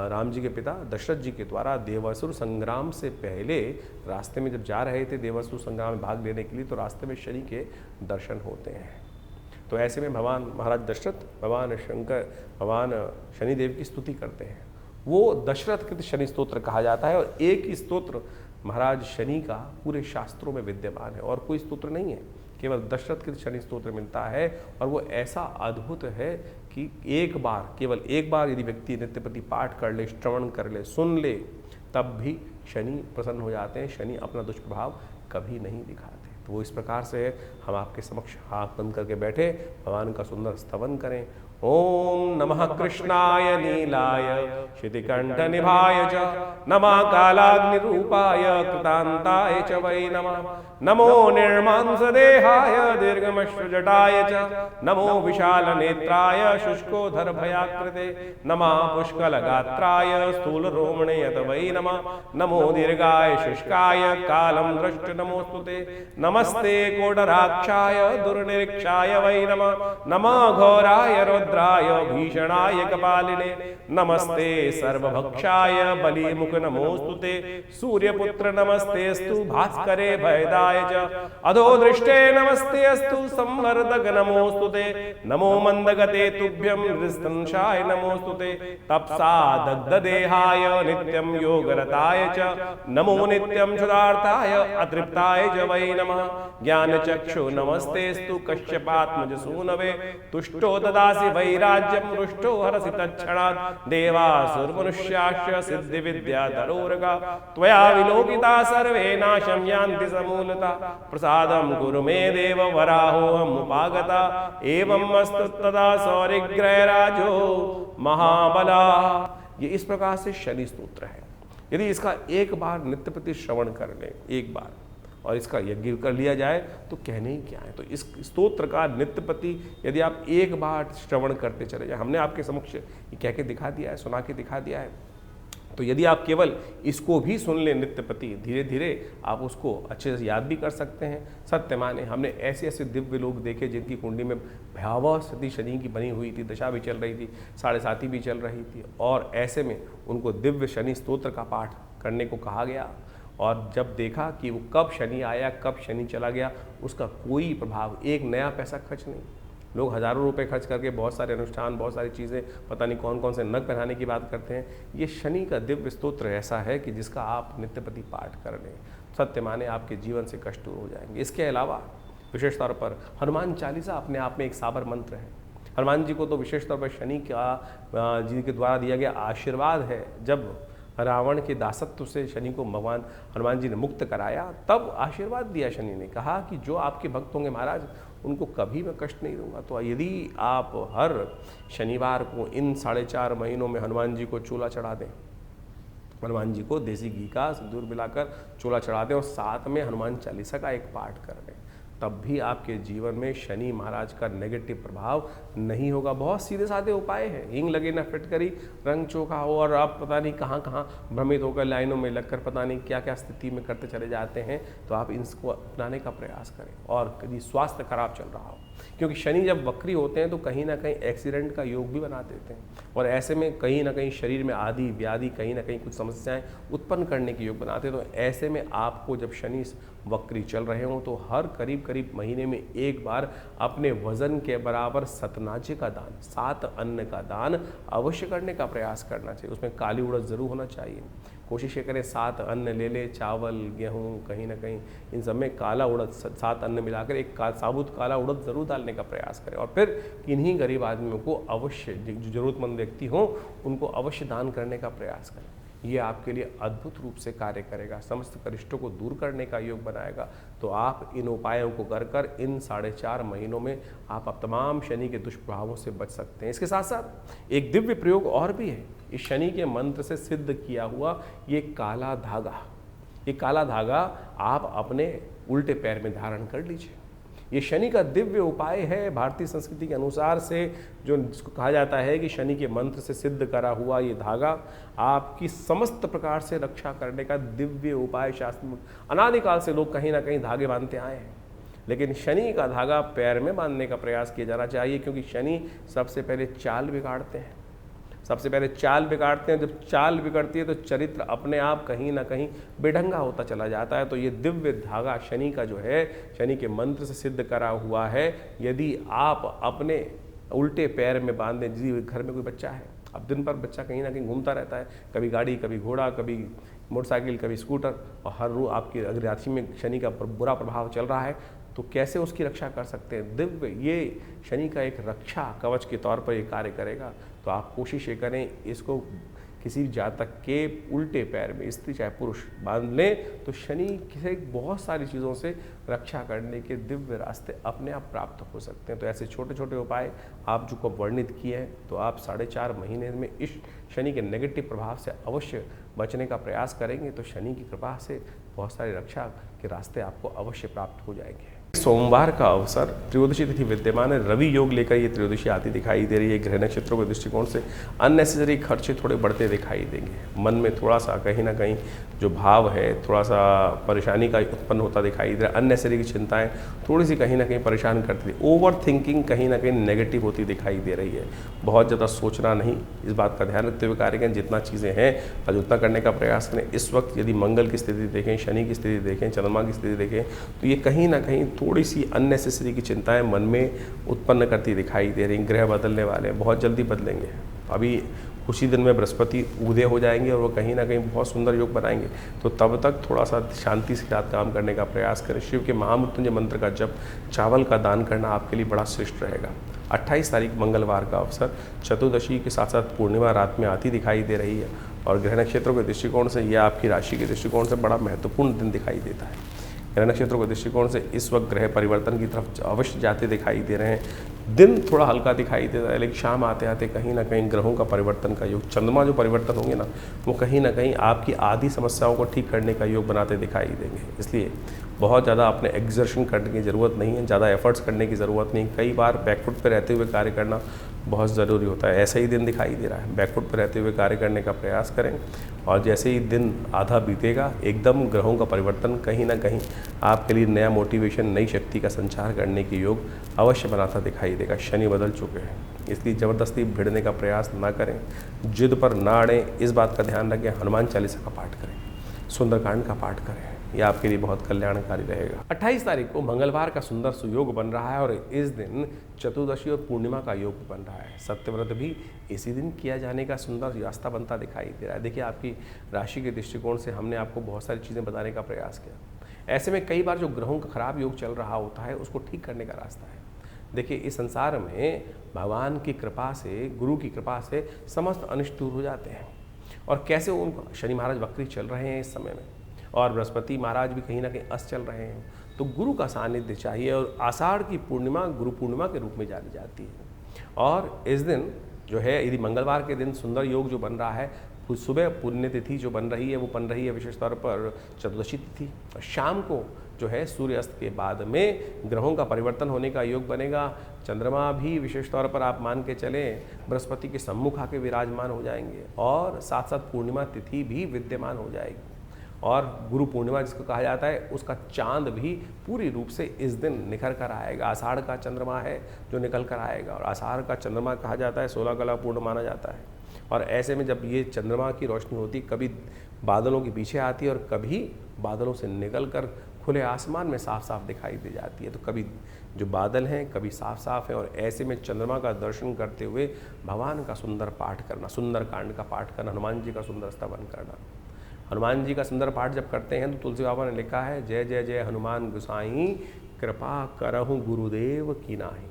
राम जी के पिता दशरथ जी के द्वारा देवासुर संग्राम से पहले रास्ते में जब जा रहे थे देवासुर संग्राम में भाग लेने के लिए, तो रास्ते में शनि के दर्शन होते हैं। तो ऐसे में भगवान महाराज दशरथ भगवान शंकर, भगवान शनिदेव की स्तुति करते हैं। वो दशरथ कृत शनि स्तोत्र कहा जाता है, और एक ही स्तोत्र महाराज शनि का पूरे शास्त्रों में विद्यमान है, और कोई स्तोत्र नहीं है, केवल दशरथ कृत शनि स्तोत्र मिलता है। और वो ऐसा अद्भुत है कि एक बार, केवल एक बार यदि व्यक्ति नित्य प्रति पाठ कर ले, श्रवण कर ले, सुन ले, तब भी शनि प्रसन्न हो जाते हैं। शनि अपना दुष्प्रभाव कभी नहीं दिखाते। तो वो इस प्रकार से हम आपके समक्ष हाथ बंद करके बैठे भगवान का सुंदर स्तवन करें। ओम नमः कृष्णाय नीलाय शितिकंठ निभाय च, नमः कालाग्निरूपाय कृतांताय च वै नमः, नमो निर्मांस देहाय दीर्घमश्रुजटाय च, नमो विशाल नेत्राय शुष्कोधर भयाकृते, नमः पुष्कल गात्राय स्थूल रोमणे यत वै नमः, नमो दीर्घाय शुष्काय कालं दृष्ट नमोस्तुते, नमस्ते कोडराक्षाय दुर्निरीक्षाय वै नमः, नमः घोराय वीरभद्राय भीषणाय कपालिने नमस्ते सर्वभक्षाय बलिमुख नमोस्तुते सूर्यपुत्र नमस्तेस्तु भास्करे भयदाय च अधो दृष्टे नमस्तेस्तु संवर्धक नमोस्तुते नमो मंदगते तुभ्यं हृस्तंशाय नमोस्तुते तपसा दग्धदेहाय नित्यं योगरताय च नमो नित्यं क्षुधार्ताय अतृप्ताय च वै नमः ज्ञानचक्षु नमस्तेस्तु कश्यपात्मज सूनवे तुष्टो ददासि वैराज्यं रुष्टो हरसि तत्क्षणात् देवासुरमनुष्याश्च सिद्धिविद्याधरोरगा त्वया विलोकिता सर्वे नाशं यान्ति समूलता प्रसादं कुरु मे देव वराहोऽहम् उपागता एवं अस्तु तदा सौरिग्रहराजो महाबला। ये इस प्रकार से शनि स्तोत्र है। यदि इसका एक बार नित्य प्रति श्रवण कर ले, एक बार, और इसका यज्ञ कर लिया जाए तो कहने ही क्या है। तो इस स्तोत्र का नित्य प्रति यदि आप एक बार श्रवण करते चले जाए, हमने आपके समक्ष ये कह के दिखा दिया है, सुना के दिखा दिया है, तो यदि आप केवल इसको भी सुन लें नित्य प्रति, धीरे धीरे आप उसको अच्छे से याद भी कर सकते हैं। सत्य माने हमने ऐसे ऐसे दिव्य लोग देखे जिनकी कुंडली में भयावह स्थिति शनि की बनी हुई थी, दशा भी चल रही थी, 7.5 भी चल रही थी, और ऐसे में उनको दिव्य शनि स्तोत्र का पाठ करने को कहा गया। और जब देखा कि वो कब शनि आया, कब शनि चला गया, उसका कोई प्रभाव, एक नया पैसा खर्च नहीं। लोग हज़ारों रुपए खर्च करके बहुत सारे अनुष्ठान, बहुत सारी चीज़ें, पता नहीं कौन कौन से नग पहनाने की बात करते हैं। ये शनि का दिव्य स्तोत्र ऐसा है कि जिसका आप नित्य प्रति पाठ कर लें, सत्य माने आपके जीवन से कष्ट दूर हो जाएंगे। इसके अलावा विशेष तौर पर हनुमान चालीसा अपने आप में एक साबर मंत्र है। हनुमान जी को तो विशेष तौर पर शनि का जी के द्वारा दिया गया आशीर्वाद है। जब रावण के दासत्व से शनि को भगवान हनुमान जी ने मुक्त कराया, तब आशीर्वाद दिया शनि ने, कहा कि जो आपके भक्त होंगे महाराज उनको कभी मैं कष्ट नहीं दूंगा। तो यदि आप हर शनिवार को इन 4.5 महीनों में हनुमान जी को चूल्हा चढ़ा दें, हनुमान जी को देसी घी का सिंदूर मिलाकर चूल्हा चढ़ा दें और साथ में हनुमान चालीसा का एक पाठ कर दें, तब भी आपके जीवन में शनि महाराज का नेगेटिव प्रभाव नहीं होगा। बहुत सीधे साधे उपाय हैं। हींग लगे ना फिटकरी, रंग चोखा हो, और आप पता नहीं कहाँ कहाँ भ्रमित होकर लाइनों में लगकर पता नहीं क्या क्या स्थिति में करते चले जाते हैं। तो आप इसको अपनाने का प्रयास करें। और यदि स्वास्थ्य खराब चल रहा हो, क्योंकि शनि जब वक्री होते हैं तो कहीं ना कहीं एक्सीडेंट का योग भी बना देते हैं, और ऐसे में कहीं ना कहीं शरीर में आदि व्याधि, कहीं ना कहीं कुछ समस्याएं उत्पन्न करने के योग बनाते हैं। तो ऐसे में आपको जब शनि वक्री चल रहे हों तो हर करीब महीने में एक बार अपने वजन के बराबर सतनाजे का दान, 7 अन्न का दान अवश्य करने का प्रयास करना चाहिए। उसमें काली उड़द जरूर होना चाहिए। कोशिश ये करें 7 अन्न ले ले, चावल, गेहूँ, कहीं ना कहीं इन सब में काला उड़द, 7 अन्न मिलाकर एक साबुत काला उड़द जरूर डालने का प्रयास करें। और फिर किन्हीं गरीब आदमियों को अवश्य, जो जरूरतमंद व्यक्ति हों उनको अवश्य दान करने का प्रयास करें। ये आपके लिए अद्भुत रूप से कार्य करेगा, समस्त करिष्टों को दूर करने का योग बनाएगा। तो आप इन उपायों को कर इन 4.5 महीनों में आप तमाम शनि के दुष्प्रभावों से बच सकते हैं। इसके साथ साथ एक दिव्य प्रयोग और भी है, इस शनि के मंत्र से सिद्ध किया हुआ ये काला धागा। ये काला धागा आप अपने उल्टे पैर में धारण कर लीजिए। ये शनि का दिव्य उपाय है। भारतीय संस्कृति के अनुसार से जो जिसको कहा जाता है कि शनि के मंत्र से सिद्ध करा हुआ ये धागा आपकी समस्त प्रकार से रक्षा करने का दिव्य उपाय। शास्त्र में अनादिकाल से लोग कहीं ना कहीं धागे बांधते आए हैं, लेकिन शनि का धागा पैर में बांधने का प्रयास किया जाना चाहिए, क्योंकि शनि सबसे पहले चाल बिगाड़ते हैं। सबसे पहले चाल बिगाड़ते हैं। जब चाल बिगड़ती है तो चरित्र अपने आप कहीं ना कहीं बेढंगा होता चला जाता है। तो ये दिव्य धागा शनि का जो है, शनि के मंत्र से सिद्ध करा हुआ है। यदि आप अपने उल्टे पैर में बांध दें, जिस घर में कोई बच्चा है, अब दिन भर बच्चा कहीं ना कहीं घूमता रहता है, कभी गाड़ी, कभी घोड़ा, कभी मोटरसाइकिल, कभी स्कूटर, और हर रोज आपकी अगर राशि में शनि का बुरा प्रभाव चल रहा है, तो कैसे उसकी रक्षा कर सकते हैं। दिव्य ये शनि का एक रक्षा कवच के तौर पर ये कार्य करेगा। तो आप कोशिश ये करें, इसको किसी जातक के उल्टे पैर में, स्त्री चाहे पुरुष, बांध लें तो शनि से बहुत सारी चीज़ों से रक्षा करने के दिव्य रास्ते अपने आप प्राप्त हो सकते हैं। तो ऐसे छोटे छोटे उपाय आप जो को वर्णित किए हैं, तो आप 4.5 महीने में इस शनि के नेगेटिव प्रभाव से अवश्य बचने का प्रयास करेंगे। तो शनि की कृपा से बहुत सारी रक्षा के रास्ते आपको अवश्य प्राप्त हो जाएंगे। सोमवार का अवसर, त्रयोदशी तिथि विद्यमान है, रवि योग लेकर ये त्रयोदशी आती दिखाई दे रही है। ग्रह नक्षत्रों के दृष्टिकोण से अननेसेसरी खर्चे थोड़े बढ़ते दिखाई देंगे। मन में थोड़ा सा कहीं ना कहीं जो भाव है, थोड़ा सा परेशानी का उत्पन्न होता दिखाई दे रहा है। अननेसेसरी की चिंताएं थोड़ी सी कहीं ना कहीं परेशान करती है। ओवर थिंकिंग कहीं ना कहीं नेगेटिव होती दिखाई दे रही है। बहुत ज़्यादा सोचना नहीं, इस बात का ध्यान रखते हुए कार्य करें। जितना चीज़ें हैं आज उतना करने का प्रयास करें। इस वक्त यदि मंगल की स्थिति देखें, शनि की स्थिति देखें, चंद्रमा की स्थिति देखें, तो ये कहीं ना कहीं थोड़ी सी अननेसेसरी की चिंताएं मन में उत्पन्न करती दिखाई दे रही। ग्रह बदलने वाले हैं, बहुत जल्दी बदलेंगे। अभी कुछ ही दिन में बृहस्पति उदय हो जाएंगे और वो कहीं ना कहीं बहुत सुंदर योग बनाएंगे। तो तब तक थोड़ा सा शांति के साथ काम करने का प्रयास करें। शिव के महामृत्युंजय मंत्र का जप, चावल का दान करना आपके लिए बड़ा श्रेष्ठ रहेगा। 28 तारीख मंगलवार का अवसर, चतुर्दशी के साथ साथ पूर्णिमा रात में आती दिखाई दे रही है और ग्रह नक्षत्रों के दृष्टिकोण से यह आपकी राशि के दृष्टिकोण से बड़ा महत्वपूर्ण दिन दिखाई देता है। ग्रह नक्षत्रों के दृष्टिकोण से इस वक्त ग्रह परिवर्तन की तरफ अवश्य जाते दिखाई दे रहे हैं। दिन थोड़ा हल्का दिखाई देता है, लेकिन शाम आते आते कहीं ना कहीं ग्रहों का परिवर्तन का योग, चंद्रमा जो परिवर्तन होंगे ना, वो कहीं ना कहीं आपकी आधी समस्याओं को ठीक करने का योग बनाते दिखाई देंगे। इसलिए बहुत ज़्यादा अपने एग्जर्शन करने की ज़रूरत नहीं है, ज़्यादा एफर्ट्स करने की ज़रूरत नहीं। कई बार बैकफुट पर रहते हुए कार्य करना बहुत ज़रूरी होता है। ऐसा ही दिन दिखाई दे रहा है, बैकफुट पर रहते हुए कार्य करने का प्रयास करें और जैसे ही दिन आधा बीतेगा, एकदम ग्रहों का परिवर्तन कहीं ना कहीं आपके लिए नया मोटिवेशन, नई शक्ति का संचार करने के योग अवश्य बनाता दिखाई देगा। शनि बदल चुके हैं, इसलिए ज़बरदस्ती भिड़ने का प्रयास ना करें, जिद पर ना अड़ें। इस बात का ध्यान रखें, हनुमान चालीसा का पाठ करें, सुंदरकांड का पाठ करें, ये आपके लिए बहुत कल्याणकारी रहेगा। 28 तारीख को मंगलवार का सुंदर सुयोग बन रहा है और इस दिन चतुर्दशी और पूर्णिमा का योग बन रहा है। सत्यव्रत भी इसी दिन किया जाने का सुंदर रास्ता बनता दिखाई दे रहा है। देखिए, आपकी राशि के दृष्टिकोण से हमने आपको बहुत सारी चीज़ें बताने का प्रयास किया। ऐसे में कई बार जो ग्रहों का खराब योग चल रहा होता है, उसको ठीक करने का रास्ता है। देखिए, इस संसार में भगवान की कृपा से, गुरु की कृपा से समस्त अनिष्ट दूर हो जाते हैं। और कैसे उनको, शनि महाराज वक्री चल रहे हैं इस समय में और बृहस्पति महाराज भी कहीं ना कहीं अस्त चल रहे हैं, तो गुरु का सानिध्य चाहिए। और आषाढ़ की पूर्णिमा गुरु पूर्णिमा के रूप में जानी जाती है। और इस दिन जो है, यदि मंगलवार के दिन सुंदर योग जो बन रहा है, सुबह पुण्य तिथि जो बन रही है, वो बन रही है विशेष तौर पर चतुर्दशी तिथि। और शाम को जो है सूर्यास्त के बाद में ग्रहों का परिवर्तन होने का योग बनेगा। चंद्रमा भी विशेष तौर पर आप मान के चलें बृहस्पति के सम्मुख आके विराजमान हो जाएंगे और साथ साथ पूर्णिमा तिथि भी विद्यमान हो जाएगी। और गुरु पूर्णिमा जिसको कहा जाता है, उसका चांद भी पूरी रूप से इस दिन निखर कर आएगा। आषाढ़ का चंद्रमा है जो निकल कर आएगा और आषाढ़ का चंद्रमा कहा जाता है 16 कला पूर्ण माना जाता है। और ऐसे में जब ये चंद्रमा की रोशनी होती, कभी बादलों के पीछे आती है और कभी बादलों से निकल कर खुले आसमान में साफ साफ दिखाई दे जाती है। तो कभी जो बादल हैं कभी साफ साफ है और ऐसे में चंद्रमा का दर्शन करते हुए भगवान का सुंदर पाठ करना, सुंदरकांड का पाठ करना, हनुमान जी का सुंदर स्तवन करना। हनुमान जी का सुंदर पाठ जब करते हैं तो तुलसी बाबा ने लिखा है, जय जय जय हनुमान गोसाई, कृपा करहु गुरुदेव की नाही।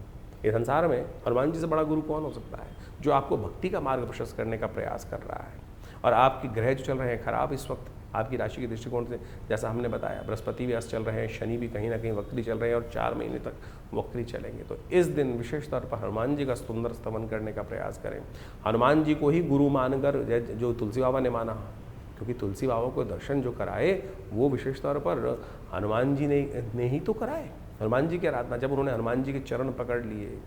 इस संसार में हनुमान जी से बड़ा गुरु कौन हो सकता है, जो आपको भक्ति का मार्ग प्रशस्त करने का प्रयास कर रहा है। और आपके ग्रह जो चल रहे हैं खराब इस वक्त आपकी राशि के दृष्टिकोण से, जैसा हमने बताया, बृहस्पति भी अस्त चल रहे हैं, शनि भी कहीं ना कहीं वक्री चल रहे हैं और 4 महीने तक वक्री चलेंगे। तो इस दिन विशेष तौर पर हनुमान जी का सुंदर स्तवन करने का प्रयास करें। हनुमान जी को ही गुरु मानकर, जो तुलसी बाबा ने माना, क्योंकि तुलसी बाबा को दर्शन जो कराए वो विशेष तौर पर हनुमान जी ने ही तो कराए। हनुमान जी की आराधना, जब उन्होंने हनुमान जी के चरण पकड़ लिए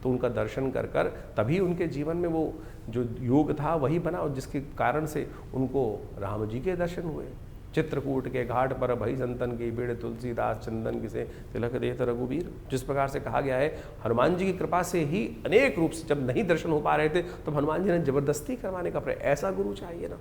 तो उनका दर्शन कर कर तभी उनके जीवन में वो जो योग था वही बना और जिसके कारण से उनको राम जी के दर्शन हुए। चित्रकूट के घाट पर भई संतन की भीड़, तुलसीदास चंदन किसे तिलक देत रघुबीर। जिस प्रकार से कहा गया है, हनुमान जी की कृपा से ही अनेक रूप से, जब नहीं दर्शन हो पा रहे थे तो हनुमान जी ने जबरदस्ती करवाने का प्रयास, ऐसा गुरु चाहिए ना।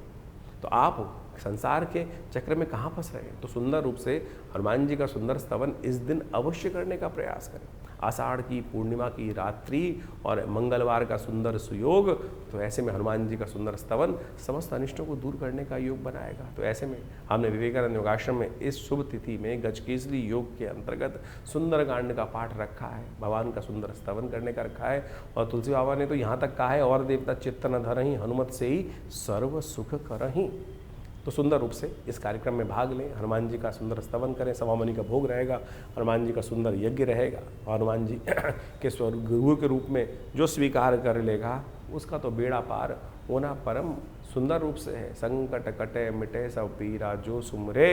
तो आप संसार के चक्र में कहाँ फंस रहे हैं, तो सुंदर रूप से हनुमान जी का सुंदर स्तवन इस दिन अवश्य करने का प्रयास करें। आषाढ़ की पूर्णिमा की रात्रि और मंगलवार का सुंदर सुयोग, तो ऐसे में हनुमान जी का सुंदर स्तवन समस्त अनिष्टों को दूर करने का योग बनाएगा। तो ऐसे में हमने विवेकानंद योगाश्रम में इस शुभ तिथि में गजकेसरी योग के अंतर्गत सुंदरकांड का पाठ रखा है, भगवान का सुंदर स्तवन करने का रखा है। और तुलसी बाबा ने तो यहाँ तक कहा है, और देवता चित्त न धरहि, हनुमत से ही सर्व सुख करहि। तो सुंदर रूप से इस कार्यक्रम में भाग लें, हनुमान जी का सुंदर स्तवन करें, सवामणि का भोग रहेगा, हनुमान जी का सुंदर यज्ञ रहेगा। और हनुमान जी के गुरु के रूप में जो स्वीकार कर लेगा उसका तो बेड़ा पार होना परम सुंदर रूप से है। संकट कटे मिटे सब पीरा, जो सुमरे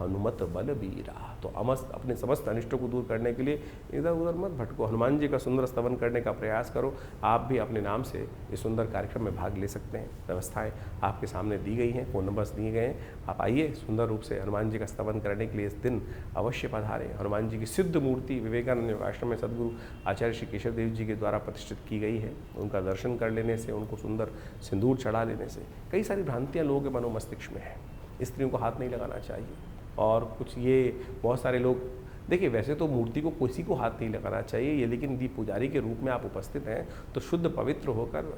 हनुमत बलबीरा। तो अपने समस्त अनिष्टों को दूर करने के लिए इधर उधर मत भटको, हनुमान जी का सुंदर स्तवन करने का प्रयास करो। आप भी अपने नाम से इस सुंदर कार्यक्रम में भाग ले सकते हैं। व्यवस्थाएं आपके सामने दी गई हैं, फ़ोन नंबर्स दिए गए हैं। आप आइए, सुंदर रूप से हनुमान जी का स्तवन करने के लिए इस दिन अवश्य पधारें। हनुमान जी की सिद्ध मूर्ति विवेकानंद आश्रम में सदगुरु आचार्य श्री केशव देव जी के द्वारा प्रतिष्ठित की गई है। उनका दर्शन कर लेने से, उनको सुंदर सिंदूर चढ़ा लेने से कई सारी भ्रांतियाँ लोगों के मनो मस्तिष्क में हैं। स्त्रियों को हाथ नहीं लगाना चाहिए, और कुछ ये बहुत सारे लोग, देखिए वैसे तो मूर्ति को किसी को हाथ नहीं लगाना चाहिए ये, लेकिन यदि पुजारी के रूप में आप उपस्थित हैं तो शुद्ध पवित्र होकर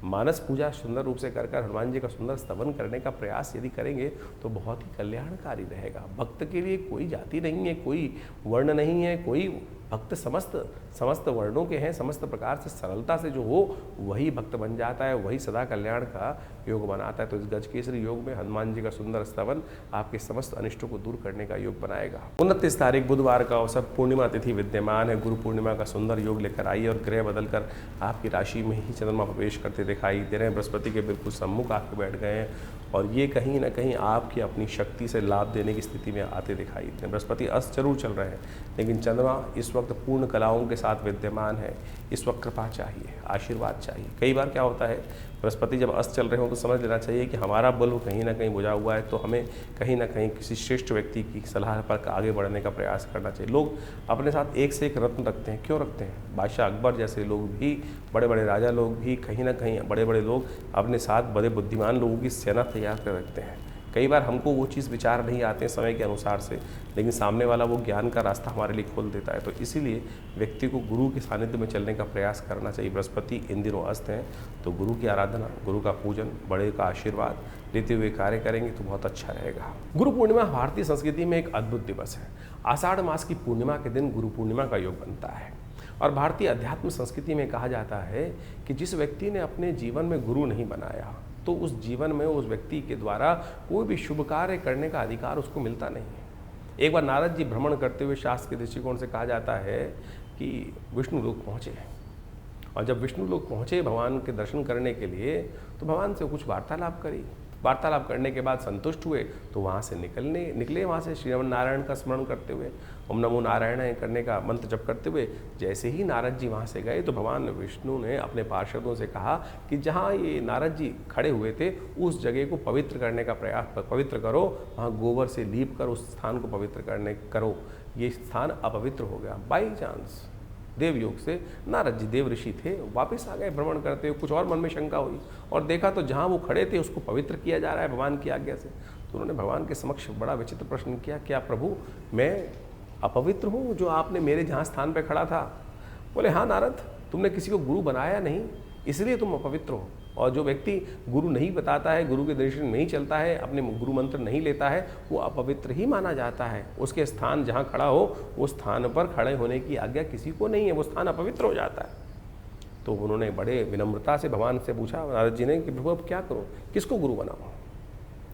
मानस पूजा सुंदर रूप से कर हनुमान जी का सुंदर स्तवन करने का प्रयास यदि करेंगे तो बहुत ही कल्याणकारी रहेगा। भक्त के लिए कोई जाति नहीं है, कोई वर्ण नहीं है, कोई भक्त समस्त वर्णों के हैं। समस्त प्रकार से सरलता से जो हो वही भक्त बन जाता है, वही सदा कल्याण का योग बनाता है। तो इस गजकेसरी योग में हनुमान जी का सुंदर स्तवन आपके समस्त अनिष्टों को दूर करने का योग बनाएगा। 29 तारीख बुधवार का अवसर, पूर्णिमा तिथि विद्यमान है। गुरु पूर्णिमा का सुंदर योग लेकर आइए और ग्रह बदलकर आपकी राशि में ही चंद्रमा प्रवेश करते दिखाई दे रहे हैं। बृहस्पति के बिल्कुल सम्मुख आके बैठ गए हैं और ये कहीं ना कहीं आपकी अपनी शक्ति से लाभ देने की स्थिति में आते दिखाई दे रहे हैं। बृहस्पति अस्त जरूर चल रहे हैं, लेकिन चंद्रमा इस वक्त पूर्ण कलाओं के साथ विद्यमान है। इस वक्त कृपा चाहिए, आशीर्वाद चाहिए। कई बार क्या होता है, बृहस्पति जब अस्त चल रहे हो तो समझ लेना चाहिए कि हमारा बल कहीं ना कहीं बुझा हुआ है, तो हमें कहीं ना कहीं किसी श्रेष्ठ व्यक्ति की सलाह पर आगे बढ़ने का प्रयास करना चाहिए। लोग अपने साथ एक से एक रत्न रखते हैं, क्यों रखते हैं? बादशाह अकबर जैसे लोग भी, बड़े बड़े राजा लोग भी, कहीं ना कहीं बड़े बड़े लोग अपने साथ बड़े बुद्धिमान लोगों की सेना तैयार कर रखते हैं। कई बार हमको वो चीज़ विचार नहीं आते हैं समय के अनुसार से, लेकिन सामने वाला वो ज्ञान का रास्ता हमारे लिए खोल देता है। तो इसीलिए व्यक्ति को गुरु के सानिध्य में चलने का प्रयास करना चाहिए। बृहस्पति इन दिनों अस्त हैं, तो गुरु की आराधना, गुरु का पूजन, बड़े का आशीर्वाद लेते हुए कार्य करेंगे तो बहुत अच्छा रहेगा। गुरु पूर्णिमा भारतीय संस्कृति में एक अद्भुत दिवस है। आषाढ़ मास की पूर्णिमा के दिन गुरु पूर्णिमा का योग बनता है और भारतीय अध्यात्म संस्कृति में कहा जाता है कि जिस व्यक्ति ने अपने जीवन में गुरु नहीं बनाया तो उस जीवन में उस व्यक्ति के द्वारा कोई भी शुभ कार्य करने का अधिकार उसको मिलता नहीं है। एक बार नारद जी भ्रमण करते हुए शास्त्र के दृष्टिकोण से कहा जाता है कि विष्णु लोक पहुँचे, और जब विष्णु लोक पहुँचे भगवान के दर्शन करने के लिए तो भगवान से कुछ वार्तालाप करी। वार्तालाप करने के बाद संतुष्ट हुए तो वहाँ से निकले वहाँ से श्रीमन नारायण का स्मरण करते हुए, ओम नमो नारायण करने का मंत्र जप करते हुए। जैसे ही नारद जी वहाँ से गए तो भगवान विष्णु ने अपने पार्षदों से कहा कि जहाँ ये नारद जी खड़े हुए थे उस जगह को पवित्र करने का प्रयास, पवित्र करो, वहाँ गोबर से लीप कर उस स्थान को पवित्र करो। ये स्थान अपवित्र हो गया। बाई चांस देवयोग से नारद जी, देव ऋषि थे, वापस आ गए भ्रमण करते हुए। कुछ और मन में शंका हुई और देखा तो जहाँ वो खड़े थे उसको पवित्र किया जा रहा है भगवान की आज्ञा से। तो उन्होंने भगवान के समक्ष बड़ा विचित्र प्रश्न किया, क्या प्रभु मैं अपवित्र हूँ जो आपने मेरे जहाँ स्थान पर खड़ा था? बोले हाँ नारद, तुमने किसी को गुरु बनाया नहीं इसलिए तुम अपवित्र हो। और जो व्यक्ति गुरु नहीं बताता है, गुरु के दर्शन नहीं चलता है, अपने गुरु मंत्र नहीं लेता है, वो अपवित्र ही माना जाता है। उसके स्थान जहाँ खड़ा हो उस स्थान पर खड़े होने की आज्ञा किसी को नहीं है, वो स्थान अपवित्र हो जाता है। तो उन्होंने बड़े विनम्रता से भगवान से पूछा नारद जी ने कि प्रभु अब क्या करूँ, किसको गुरु बनाऊँ?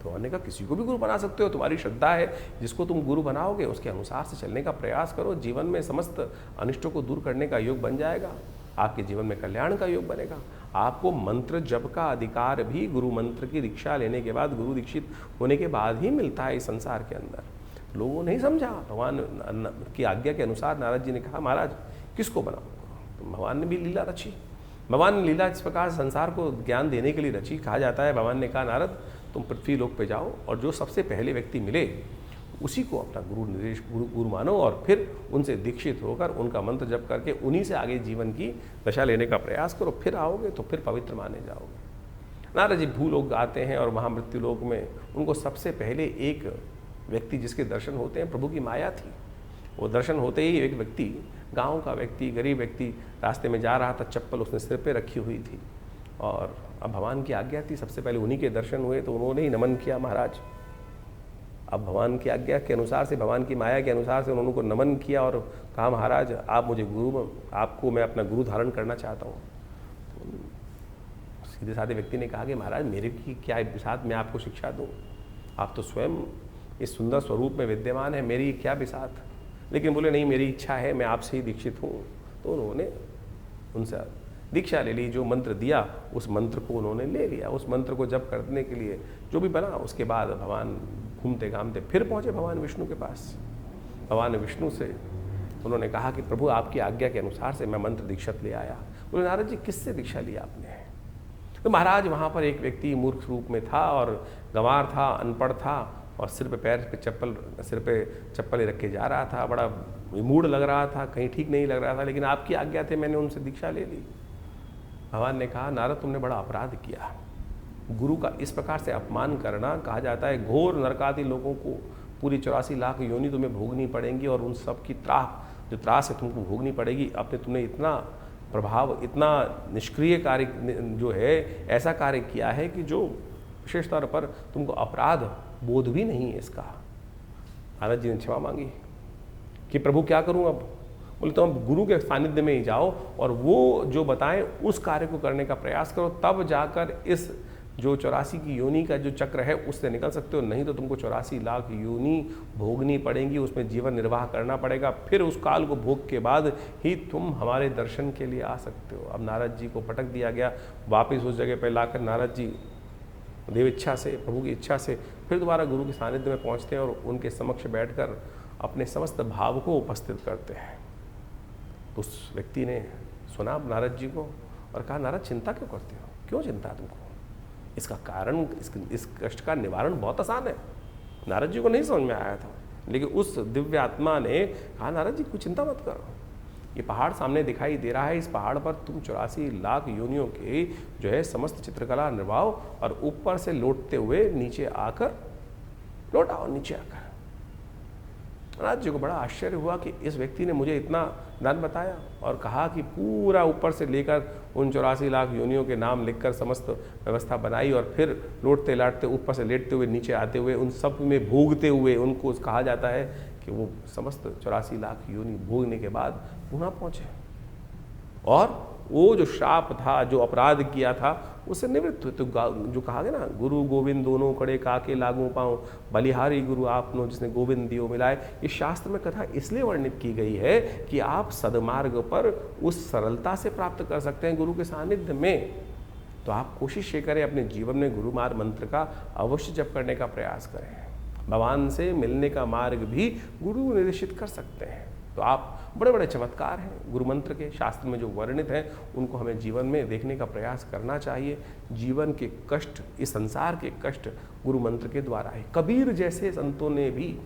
तो उन्होंने कहा किसी को भी गुरु बना सकते हो, तुम्हारी श्रद्धा है, जिसको तुम गुरु बनाओगे उसके अनुसार से चलने का प्रयास करो। जीवन में समस्त अनिष्टों को दूर करने का योग बन जाएगा, आपके जीवन में कल्याण का योग बनेगा। आपको मंत्र जप का अधिकार भी गुरु मंत्र की दीक्षा लेने के बाद, गुरु दीक्षित होने के बाद ही मिलता है इस संसार के अंदर। लोगों ने नहीं समझा। भगवान की आज्ञा के अनुसार नारद जी ने कहा महाराज किसको बनाऊँ? तो भगवान ने भी लीला रची। भगवान ने लीला इस प्रकार संसार को ज्ञान देने के लिए रची। कहा जाता है भगवान ने कहा नारद तुम पृथ्वी लोक पे जाओ और जो सबसे पहले व्यक्ति मिले उसी को अपना गुरु मानो और फिर उनसे दीक्षित होकर उनका मंत्र जप करके उन्हीं से आगे जीवन की दशा लेने का प्रयास करो। फिर आओगे तो फिर पवित्र माने जाओगे। नारद जी भूलोक आते हैं और महामृत्यु लोक में उनको सबसे पहले एक व्यक्ति जिसके दर्शन होते हैं, प्रभु की माया थी। वो दर्शन होते ही एक व्यक्ति, गाँव का व्यक्ति, गरीब व्यक्ति रास्ते में जा रहा था, चप्पल उसने सिर पे रखी हुई थी और अब भगवान की आज्ञा थी, सबसे पहले उन्हीं के दर्शन हुए तो उन्होंने ही नमन किया महाराज। अब भगवान की आज्ञा के अनुसार से, भगवान की माया के अनुसार से उन्होंने उनको नमन किया और कहा महाराज आप मुझे आपको मैं अपना गुरु धारण करना चाहता हूँ। तो सीधे साधे व्यक्ति ने कहा कि महाराज मेरे की क्या बिसात मैं आपको शिक्षा दूँ, आप तो स्वयं इस सुंदर स्वरूप में विद्यमान है, मेरी क्या बिसात। लेकिन बोले नहीं मेरी इच्छा है, मैं आपसे ही दीक्षित हूँ। तो उन्होंने उनसे दीक्षा ले ली। जो मंत्र दिया उस मंत्र को उन्होंने ले लिया। उस मंत्र को जप करने के लिए जो भी बना, उसके बाद भगवान घूमते घामते फिर पहुँचे भगवान विष्णु के पास। भगवान विष्णु से उन्होंने कहा कि प्रभु आपकी आज्ञा के अनुसार से मैं मंत्र दीक्षा ले आया। बोले नारद जी किससे दीक्षा ली आपने? तो महाराज वहाँ पर एक व्यक्ति मूर्ख रूप में था और गंवार था, अनपढ़ था और सिर पे चप्पल रख के जा रहा था, बड़ा विमूढ़ लग रहा था, कहीं ठीक नहीं लग रहा था, लेकिन आपकी आज्ञा थे मैंने उनसे दीक्षा ले ली। भगवान ने कहा नारद तुमने बड़ा अपराध किया, गुरु का इस प्रकार से अपमान करना, कहा जाता है घोर नरकादि लोगों को पूरी 84 लाख योनि तुम्हें भोगनी पड़ेंगी और उन सब की त्रास है तुमको भोगनी पड़ेगी। अपने तुमने इतना प्रभाव, इतना निष्क्रिय कार्य जो है, ऐसा कार्य किया है कि जो विशेष तौर पर तुमको अपराध बोध भी नहीं है इसका। नारद जी ने क्षमा मांगी कि प्रभु क्या करूं अब? बोले तो अब गुरु के सानिध्य में ही जाओ और वो जो बताएं उस कार्य को करने का प्रयास करो, तब जाकर इस जो 84 की योनि का जो चक्र है उससे निकल सकते हो, नहीं तो तुमको 84 लाख योनि भोगनी पड़ेंगी, उसमें जीवन निर्वाह करना पड़ेगा, फिर उस काल को भोग के बाद ही तुम हमारे दर्शन के लिए आ सकते हो। अब नारद जी को पटक दिया गया, वापस उस जगह पर लाकर नारद जी देव इच्छा से, प्रभु की इच्छा से फिर दोबारा गुरु के सानिध्य में पहुँचते हैं और उनके समक्ष बैठकर अपने समस्त भाव को उपस्थित करते हैं। तो उस व्यक्ति ने सुना नारद जी को और कहा नारद चिंता क्यों करते हो, क्यों चिंता तुमको? इसका कारण, इस कष्ट का निवारण बहुत आसान है। नारद जी को नहीं समझ में आया था, लेकिन उस दिव्य आत्मा ने कहा नारद जी कोई चिंता मत करो, ये पहाड़ सामने दिखाई दे रहा है, इस पहाड़ पर तुम 84 लाख योनियों के जो है समस्त चित्रकला निर्वाहो और ऊपर से लौटते हुए नीचे आकर लौट आओ, नीचे आकर। नारद जी को बड़ा आश्चर्य हुआ कि इस व्यक्ति ने मुझे इतना ज्ञान बताया और कहा कि पूरा ऊपर से लेकर उन 84 लाख योनियों के नाम लिखकर समस्त व्यवस्था बनाई और फिर लौटते लाटते ऊपर से लेटते हुए नीचे आते हुए उन सब में भोगते हुए, उनको कहा जाता है कि वो समस्त 84 लाख योनि भोगने के बाद पुनः पहुँचे और वो जो श्राप था, जो अपराध किया था, उससे निवृत्त हुए। तो जो कहा गया ना, गुरु गोविंद दोनों खड़े काके लागू पाऊँ, बलिहारी गुरु आपनो जिसने गोविंद दियो मिलाए। इस शास्त्र में कथा इसलिए वर्णित की गई है कि आप सदमार्ग पर उस सरलता से प्राप्त कर सकते हैं गुरु के सानिध्य में। तो आप कोशिश ये करें अपने जीवन में गुरु मार्ग मंत्र का अवश्य जप करने का प्रयास करें। भगवान से मिलने का मार्ग भी गुरु निर्देशित कर सकते हैं। तो आप बड़े बड़े चमत्कार हैं गुरु मंत्र के, शास्त्र में जो वर्णित हैं उनको हमें जीवन में देखने का प्रयास करना चाहिए। जीवन के कष्ट, इस संसार के कष्ट गुरु मंत्र के द्वारा है। कबीर जैसे संतों ने भी,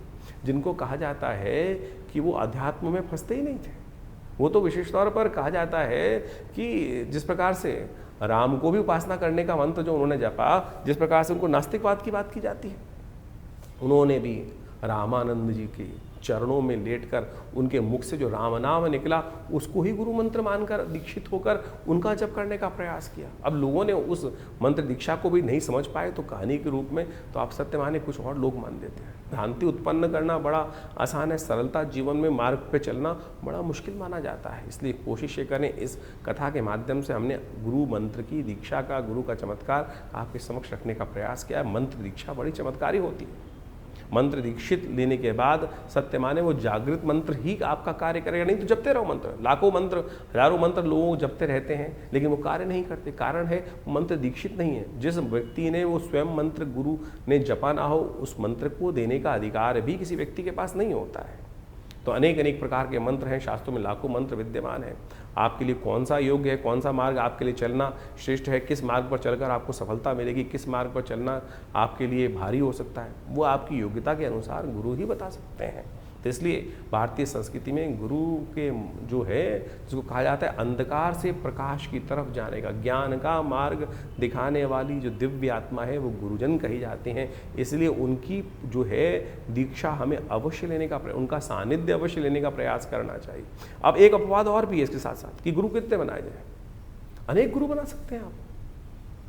जिनको कहा जाता है कि वो अध्यात्म में फंसते ही नहीं थे, वो तो विशेष तौर पर कहा जाता है कि जिस प्रकार से राम को भी उपासना करने का मंत्र जो उन्होंने जपा, जिस प्रकार से उनको नास्तिकवाद की बात की जाती है, उन्होंने भी रामानंद जी के चरणों में लेटकर उनके मुख से जो राम नाम निकला उसको ही गुरु मंत्र मानकर दीक्षित होकर उनका जप करने का प्रयास किया। अब लोगों ने उस मंत्र दीक्षा को भी नहीं समझ पाए तो कहानी के रूप में तो आप सत्य माने कुछ और लोग मान देते हैं। भ्रांति उत्पन्न करना बड़ा आसान है, सरलता जीवन में मार्ग पे चलना बड़ा मुश्किल माना जाता है। इसलिए कोशिश ये करें, इस कथा के माध्यम से हमने गुरु मंत्र की दीक्षा का, गुरु का चमत्कार आपके समक्ष रखने का प्रयास किया। मंत्र दीक्षा बड़ी चमत्कारी होती है। मंत्र दीक्षित लेने के बाद सत्य माने वो जागृत मंत्र ही आपका कार्य करेगा, नहीं तो जपते रहो मंत्र, लाखों मंत्र, हजारों मंत्र लोग जपते रहते हैं लेकिन वो कार्य नहीं करते। कारण है मंत्र दीक्षित नहीं है। जिस व्यक्ति ने वो स्वयं मंत्र गुरु ने जपा ना हो, उस मंत्र को देने का अधिकार भी किसी व्यक्ति के पास नहीं होता है। तो अनेक अनेक प्रकार के मंत्र हैं, शास्त्रों में लाखों मंत्र विद्यमान हैं। आपके लिए कौन सा योग्य है, कौन सा मार्ग आपके लिए चलना श्रेष्ठ है, किस मार्ग पर चलकर आपको सफलता मिलेगी, किस मार्ग पर चलना आपके लिए भारी हो सकता है, वो आपकी योग्यता के अनुसार गुरु ही बता सकते हैं। तो इसलिए भारतीय संस्कृति में गुरु के जो है, जिसको कहा जाता है अंधकार से प्रकाश की तरफ जाने का, ज्ञान का मार्ग दिखाने वाली जो दिव्य आत्मा है वो गुरुजन कही जाते हैं। इसलिए उनकी जो है दीक्षा हमें अवश्य लेने का, उनका सानिध्य अवश्य लेने का प्रयास करना चाहिए। अब एक अपवाद और भी है इसके साथ साथ कि गुरु कितने बनाए जाए। अनेक गुरु बना सकते हैं आप,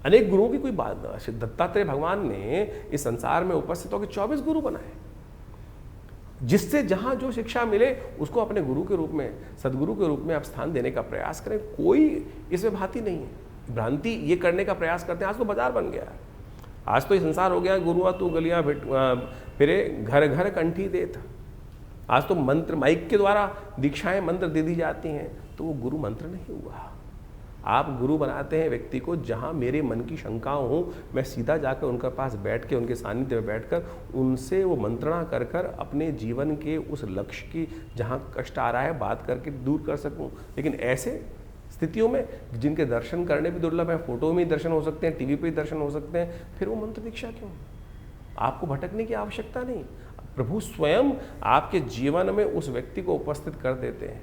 अनेक गुरुओं की कोई बात नहीं। दत्तात्रेय भगवान ने इस संसार में उपस्थित होकर 24 गुरु बनाए, जिससे जहां जो शिक्षा मिले उसको अपने गुरु के रूप में, सदगुरु के रूप में आप स्थान देने का प्रयास करें। कोई इसमें भांति नहीं है। भ्रांति ये करने का प्रयास करते हैं। आज तो बाजार बन गया है, आज तो ये संसार हो गया, गुरुआ तू गलियां फिरे घर घर कंठी देत। आज तो मंत्र माइक के द्वारा दीक्षाएं मंत्र दे दी जाती हैं, तो वो गुरु मंत्र नहीं हुआ। आप गुरु बनाते हैं व्यक्ति को जहाँ मेरे मन की शंकाओं हो, मैं सीधा जाकर उनके पास बैठ के, उनके सानिध्य में बैठकर उनसे वो मंत्रणा कर कर अपने जीवन के उस लक्ष्य की जहाँ कष्ट आ रहा है बात करके दूर कर सकूँ। लेकिन ऐसे स्थितियों में जिनके दर्शन करने भी दुर्लभ है, फोटो में ही दर्शन हो सकते हैं, टीवी पे ही दर्शन हो सकते हैं, फिर वो मंत्र दीक्षा क्यों? आपको भटकने की आवश्यकता नहीं। प्रभु स्वयं आपके जीवन में उस व्यक्ति को उपस्थित कर देते हैं।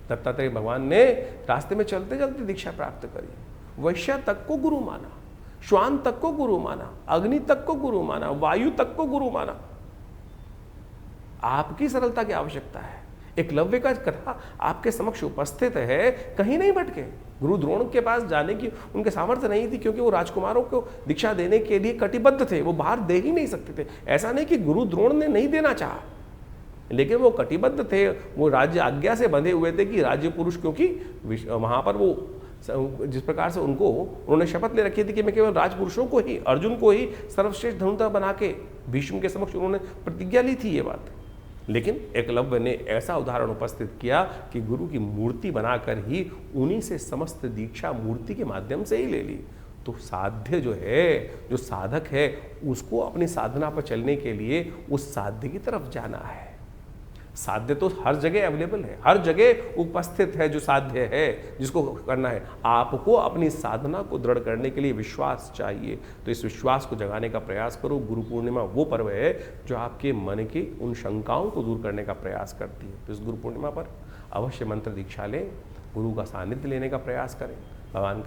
दत्तात्रेय भगवान ने रास्ते में चलते चलते दीक्षा प्राप्त करी। वैश्य तक को गुरु माना, श्वान तक को गुरु माना, अग्नि तक को गुरु माना, वायु तक को गुरु माना। आपकी सरलता की आवश्यकता है। एकलव्य का कथा आपके समक्ष उपस्थित है, कहीं नहीं भटके। गुरु द्रोण के पास जाने की उनके सामर्थ्य नहीं थी, क्योंकि वो राजकुमारों को दीक्षा देने के लिए कटिबद्ध थे, वो बाहर दे ही नहीं सकते थे। ऐसा नहीं कि गुरु द्रोण ने नहीं देना चाहा, लेकिन वो कटिबद्ध थे, वो राज्य आज्ञा से बंधे हुए थे कि राज्य पुरुष, क्योंकि वहां पर वो जिस प्रकार से उन्होंने शपथ ले रखी थी कि मैं केवल राजपुरुषों को ही, अर्जुन को ही सर्वश्रेष्ठ धनुर्धर बना के भीष्म के समक्ष उन्होंने प्रतिज्ञा ली थी ये बात। लेकिन एकलव्य ने ऐसा उदाहरण उपस्थित किया कि गुरु की मूर्ति बनाकर ही उन्हीं से समस्त दीक्षा मूर्ति के माध्यम से ही ले ली। तो साध्य जो है, जो साधक है, उसको अपनी साधना पर चलने के लिए उस साध्य की तरफ जाना है। साध्य तो हर जगह अवेलेबल है, हर जगह उपस्थित है जो साध्य है, जिसको करना है। आपको अपनी साधना को दृढ़ करने के लिए विश्वास चाहिए, तो इस विश्वास को जगाने का प्रयास करो। गुरु पूर्णिमा वो पर्व है जो आपके मन की उन शंकाओं को दूर करने का प्रयास करती है। तो इस गुरु पूर्णिमा पर अवश्य मंत्र दीक्षा लें, गुरु का सानिध्य लेने का प्रयास करें। भगवान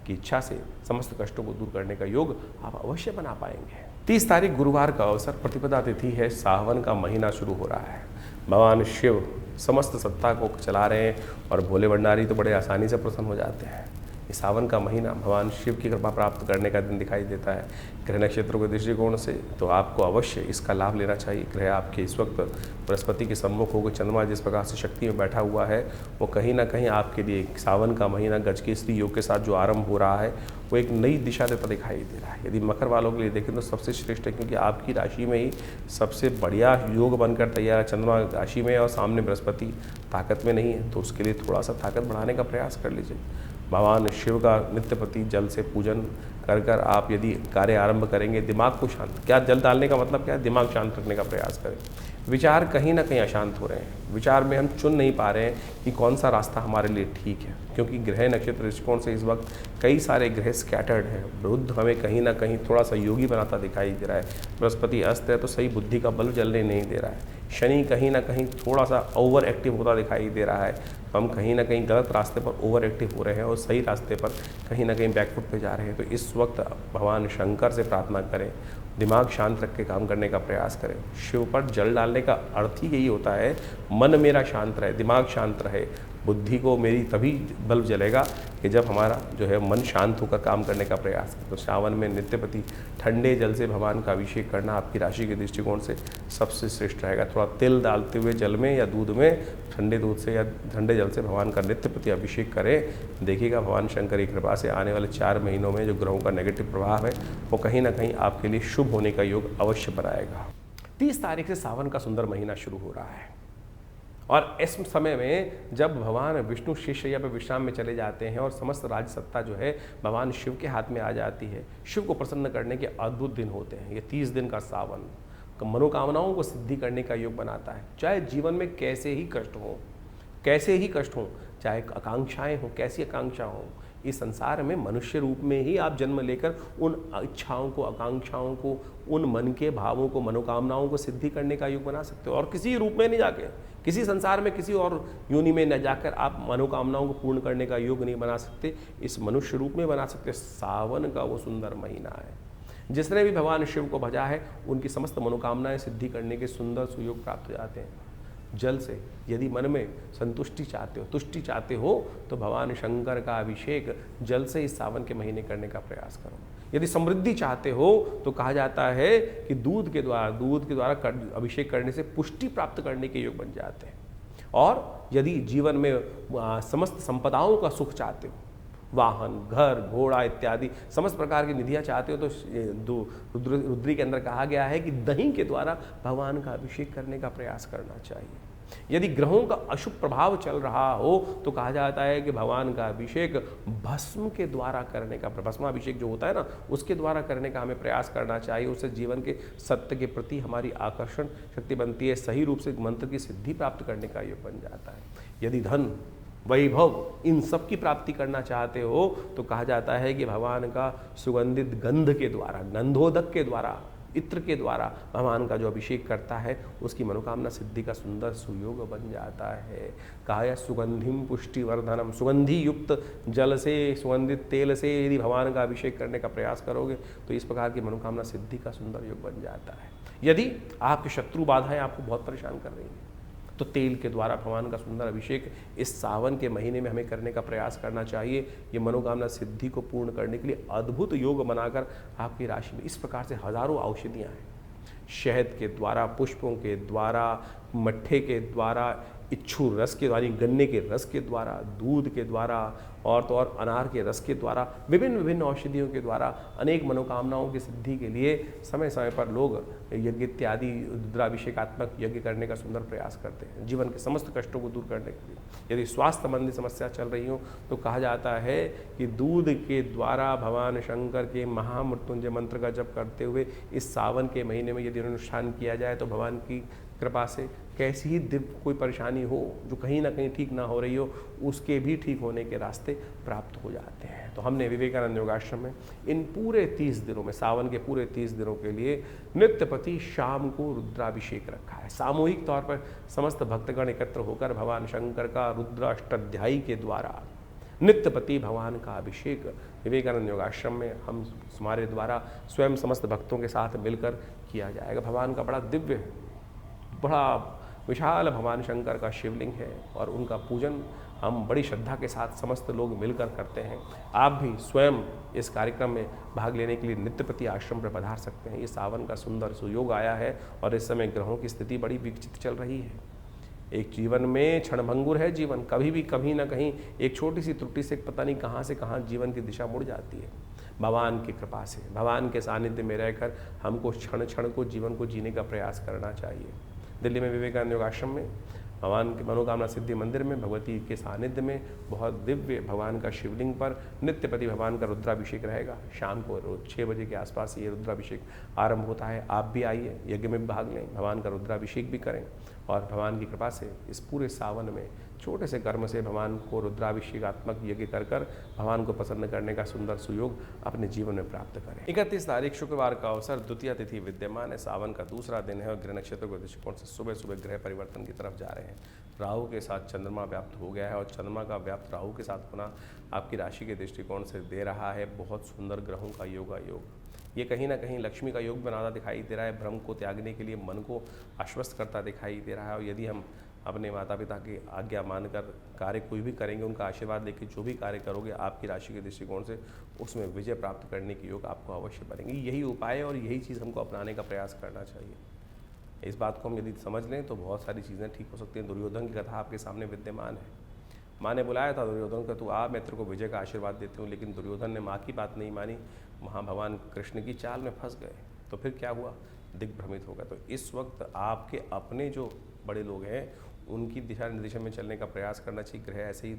की इच्छा से समस्त कष्टों को दूर करने का योग आप अवश्य बना पाएंगे। 30 तारीख गुरुवार का अवसर, प्रतिपदा तिथि है, सावन का महीना शुरू हो रहा है। भगवान शिव समस्त सत्ता को चला रहे हैं और भोले भंडारी तो बड़े आसानी से प्रसन्न हो जाते हैं। इस सावन का महीना भगवान शिव की कृपा प्राप्त करने का दिन दिखाई देता है। ग्रह नक्षत्रों के दृष्टिकोण से तो आपको अवश्य इसका लाभ लेना चाहिए। ग्रह आपके इस वक्त बृहस्पति के सम्मुख होकर चंद्रमा जिस प्रकार से शक्ति में बैठा हुआ है, वो कहीं ना कहीं आपके लिए सावन का महीना गजकेसरी योग के साथ जो आरंभ हो रहा है, वो एक नई दिशा देता दिखाई दे रहा है। यदि मकर वालों के लिए देखें तो सबसे श्रेष्ठ है, क्योंकि आपकी राशि में ही सबसे बढ़िया योग बनकर तैयार है। चंद्रमा राशि में और सामने बृहस्पति ताकत में नहीं है, तो उसके लिए थोड़ा सा ताकत बढ़ाने का प्रयास कर लीजिए। भगवान शिव का नित्य प्रति जल से पूजन कर आप यदि कार्य आरंभ करेंगे, दिमाग को शांत, क्या जल डालने का मतलब क्या है, दिमाग शांत रखने का प्रयास करें। विचार कहीं ना कहीं अशांत हो रहे हैं, विचार में हम चुन नहीं पा रहे हैं कि कौन सा रास्ता हमारे लिए ठीक है, क्योंकि ग्रह नक्षत्र दृष्टिकोण से इस वक्त कई सारे ग्रह स्कैटर्ड हैं। बुध हमें कहीं ना कहीं थोड़ा सा योगी बनाता दिखाई दे रहा है, बृहस्पति अस्त है तो सही बुद्धि का बल जलने नहीं दे रहा है, शनि कहीं ना कहीं थोड़ा सा ओवर एक्टिव होता दिखाई दे रहा है, तो हम कहीं ना कहीं गलत रास्ते पर ओवर एक्टिव हो रहे हैं और सही रास्ते पर कहीं ना कहीं बैकफुट पे जा रहे हैं। तो इस वक्त भगवान शंकर से प्रार्थना करें, दिमाग शांत रख के काम करने का प्रयास करें। शिव पर जल डालने का अर्थ ही यही होता है, मन मेरा शांत रहे, दिमाग शांत रहे, बुद्धि को मेरी तभी बल्ब जलेगा कि जब हमारा जो है मन शांत होकर काम करने का प्रयास करें। तो सावन में नित्यप्रति ठंडे जल से भगवान का अभिषेक करना आपकी राशि के दृष्टिकोण से सबसे श्रेष्ठ रहेगा। थोड़ा तिल डालते हुए जल में या दूध में, ठंडे दूध से या ठंडे जल से भगवान का नित्य प्रति अभिषेक करें। देखिएगा भगवान शंकर की कृपा से आने वाले 4 महीनों में जो ग्रहों का नेगेटिव प्रभाव है वो कहीं ना कहीं आपके लिए शुभ होने का योग अवश्य बनाएगा। 30 तारीख से सावन का सुंदर महीना शुरू हो रहा है और इस समय में जब भगवान विष्णु शेषशैया पर विश्राम में चले जाते हैं और समस्त राज सत्ता जो है भगवान शिव के हाथ में आ जाती है, शिव को प्रसन्न करने के अद्भुत दिन होते हैं। ये 30 दिन का सावन मनोकामनाओं को सिद्धि करने का योग बनाता है। चाहे जीवन में कैसे ही कष्ट हो, चाहे आकांक्षाएं हो, कैसी आकांक्षा हो, इस संसार में मनुष्य रूप में ही आप जन्म लेकर उन इच्छाओं को, आकांक्षाओं को, उन मन के भावों को, मनोकामनाओं को सिद्धि करने का योग बना सकते हो। और किसी रूप में नहीं जाके, किसी संसार में किसी और योनि में न जाकर आप मनोकामनाओं को पूर्ण करने का योग नहीं बना सकते, इस मनुष्य रूप में बना सकते। सावन का वो सुंदर महीना है, जिसने भी भगवान शिव को भजा है उनकी समस्त मनोकामनाएं सिद्धि करने के सुंदर सुयोग प्राप्त हो जाते हैं। जल से यदि मन में संतुष्टि चाहते हो, तुष्टि चाहते हो, तो भगवान शंकर का अभिषेक जल से इस सावन के महीने करने का प्रयास करो। यदि समृद्धि चाहते हो तो कहा जाता है कि दूध के द्वारा अभिषेक करने से पुष्टि प्राप्त करने के योग बन जाते हैं। और यदि जीवन में समस्त संपदाओं का सुख चाहते हो, वाहन, घर, घोड़ा इत्यादि समस्त प्रकार की निधियाँ चाहते हो, तो रुद्री के अंदर कहा गया है कि दही के द्वारा भगवान का अभिषेक करने का प्रयास करना चाहिए। यदि ग्रहों का अशुभ प्रभाव चल रहा हो तो कहा जाता है कि भगवान का अभिषेक भस्म के द्वारा करने का, भस्माभिषेक जो होता है ना, उसके द्वारा करने का हमें प्रयास करना चाहिए। उससे जीवन के सत्य के प्रति हमारी आकर्षण शक्ति बनती है, सही रूप से मंत्र की सिद्धि प्राप्त करने का योग बन जाता है। यदि धन, वैभव, इन सब की प्राप्ति करना चाहते हो तो कहा जाता है कि भगवान का सुगंधित गंध के द्वारा, गंधोदक के द्वारा, इत्र के द्वारा भगवान का जो अभिषेक करता है उसकी मनोकामना सिद्धि का सुंदर सुयोग बन जाता है। कहा है सुगंधिम पुष्टिवर्धनम, सुगंधि युक्त जल से, सुगंधित तेल से यदि भगवान का अभिषेक करने का प्रयास करोगे तो इस प्रकार की मनोकामना सिद्धि का सुंदर योग बन जाता है। यदि आपकी शत्रु बाधाएं आपको बहुत परेशान कर रही हैं तो तेल के द्वारा भगवान का सुंदर अभिषेक इस सावन के महीने में हमें करने का प्रयास करना चाहिए। ये मनोकामना सिद्धि को पूर्ण करने के लिए अद्भुत योग बनाकर आपकी राशि में इस प्रकार से हजारों औषधियाँ हैं। शहद के द्वारा, पुष्पों के द्वारा, मट्ठे के द्वारा, इच्छू रस के द्वारा, गन्ने के रस के द्वारा, दूध के द्वारा और तो और अनार के रस के द्वारा, विभिन्न विभिन्न औषधियों के द्वारा अनेक मनोकामनाओं की सिद्धि के लिए समय समय पर लोग यज्ञ इत्यादि रुद्राभिषेकात्मक यज्ञ करने का सुंदर प्रयास करते हैं जीवन के समस्त कष्टों को दूर करने के लिए। यदि स्वास्थ्य संबंधी समस्या चल रही हो तो कहा जाता है कि दूध के द्वारा भगवान शंकर के महामृत्युंजय मंत्र का जप करते हुए इस सावन के महीने में यदि अनुष्ठान किया जाए तो भगवान की कृपा से कैसी ही दिव्य कोई परेशानी हो जो कहीं ना कहीं ठीक ना हो रही हो, उसके भी ठीक होने के रास्ते प्राप्त हो जाते हैं। तो हमने विवेकानंद योगाश्रम में इन पूरे 30 दिनों में, सावन के पूरे 30 दिनों के लिए नित्यपति शाम को रुद्राभिषेक रखा है। सामूहिक तौर पर समस्त भक्तगण एकत्र होकर भगवान शंकर का रुद्र अष्टाध्यायी के द्वारा नित्यपति भगवान का अभिषेक विवेकानंद योगाश्रम में हम हमारे द्वारा स्वयं समस्त भक्तों के साथ मिलकर किया जाएगा। भगवान का बड़ा दिव्य, बड़ा विशाल भगवान शंकर का शिवलिंग है और उनका पूजन हम बड़ी श्रद्धा के साथ समस्त लोग मिलकर करते हैं। आप भी स्वयं इस कार्यक्रम में भाग लेने के लिए नित्यपति आश्रम पर पधार सकते हैं। ये सावन का सुंदर सुयोग आया है और इस समय ग्रहों की स्थिति बड़ी विचित्र चल रही है। एक जीवन में क्षणभंगुर है जीवन, कभी भी कहीं ना कहीं एक छोटी सी त्रुटि से पता नहीं कहाँ से कहाँ जीवन की दिशा मुड़ जाती है। भगवान की कृपा से, भगवान के सानिध्य में रहकर हमको क्षण क्षण को जीवन को जीने का प्रयास करना चाहिए। दिल्ली में विवेकानंद योगाश्रम में भगवान के मनोकामना सिद्धि मंदिर में भगवती के सानिध्य में बहुत दिव्य भगवान का शिवलिंग पर नित्यपति भगवान का रुद्राभिषेक रहेगा। शाम को रोज 6 बजे के आसपास ये रुद्राभिषेक आरंभ होता है। आप भी आइए, यज्ञ में भाग लें, भगवान का रुद्राभिषेक भी करें और भगवान की कृपा से इस पूरे सावन में छोटे से कर्म से भगवान को रुद्राभिषेकात्मक यज्ञ कर भगवान को प्रसन्न करने का सुंदर सुयोग अपने जीवन में प्राप्त करें। 31 तारीख शुक्रवार का अवसर, द्वितीय तिथि विद्यमान है, सावन का दूसरा दिन है और गृह नक्षत्र के दृष्टिकोण से सुबह सुबह ग्रह परिवर्तन की तरफ जा रहे हैं। राहु के साथ चंद्रमा व्याप्त हो गया है और चंद्रमा का व्याप्त राहु के साथ होना आपकी राशि के दृष्टिकोण से दे रहा है बहुत सुंदर ग्रहों का योग। ये कहीं ना कहीं लक्ष्मी का योग बनाता दिखाई दे रहा है, भ्रम को त्यागने के लिए मन को आश्वस्त करता दिखाई दे रहा है। और यदि हम अपने माता पिता की आज्ञा मानकर कार्य कोई भी करेंगे, उनका आशीर्वाद लेकर जो भी कार्य करोगे आपकी राशि के दृष्टिकोण से उसमें विजय प्राप्त करने के योग आपको अवश्य बनेंगे। यही उपाय है और यही चीज़ हमको अपनाने का प्रयास करना चाहिए। इस बात को हम यदि समझ लें तो बहुत सारी चीज़ें ठीक हो सकती हैं। दुर्योधन की कथा आपके सामने विद्यमान है। माँ ने बुलाया था दुर्योधन का, तू आ, मैं तेरे को विजय का आशीर्वाद देती हूँ, लेकिन दुर्योधन ने माँ की बात नहीं मानी, वहाँ भगवान कृष्ण की चाल में फंस गए। तो फिर क्या हुआ, दिग्भ्रमित हो गया। तो इस वक्त आपके अपने जो बड़े लोग हैं उनकी दिशा निर्देशन में चलने का प्रयास करना चाहिए। ग्रह ऐसे ही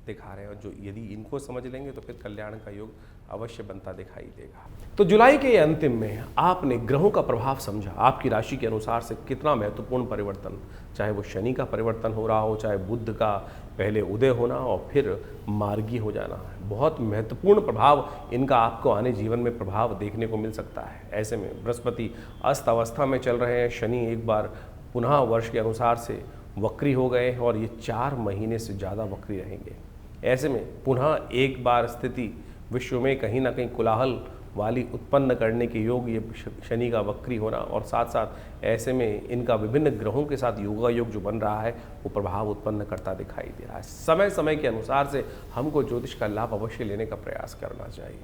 दिखा रहे हैं और जो यदि इनको समझ लेंगे तो फिर कल्याण का योग अवश्य बनता दिखाई देगा। तो जुलाई के अंतिम में आपने ग्रहों का प्रभाव समझा, आपकी राशि के अनुसार से कितना महत्वपूर्ण परिवर्तन, चाहे वो शनि का परिवर्तन हो रहा हो, चाहे बुध का पहले उदय होना और फिर मार्गी हो जाना, बहुत महत्वपूर्ण प्रभाव इनका आपको आने जीवन में प्रभाव देखने को मिल सकता है। ऐसे में बृहस्पति अस्त अवस्था में चल रहे हैं, शनि एक बार पुनः वर्ष के अनुसार से वक्री हो गए और ये 4 महीने से ज़्यादा वक्री रहेंगे। ऐसे में पुनः एक बार स्थिति विश्व में कहीं ना कहीं कोलाहल वाली उत्पन्न करने के योग ये शनि का वक्री होना और साथ साथ ऐसे में इनका विभिन्न ग्रहों के साथ योगा योग जो बन रहा है वो प्रभाव उत्पन्न करता दिखाई दे रहा है। समय समय के अनुसार से हमको ज्योतिष का लाभ अवश्य लेने का प्रयास करना चाहिए।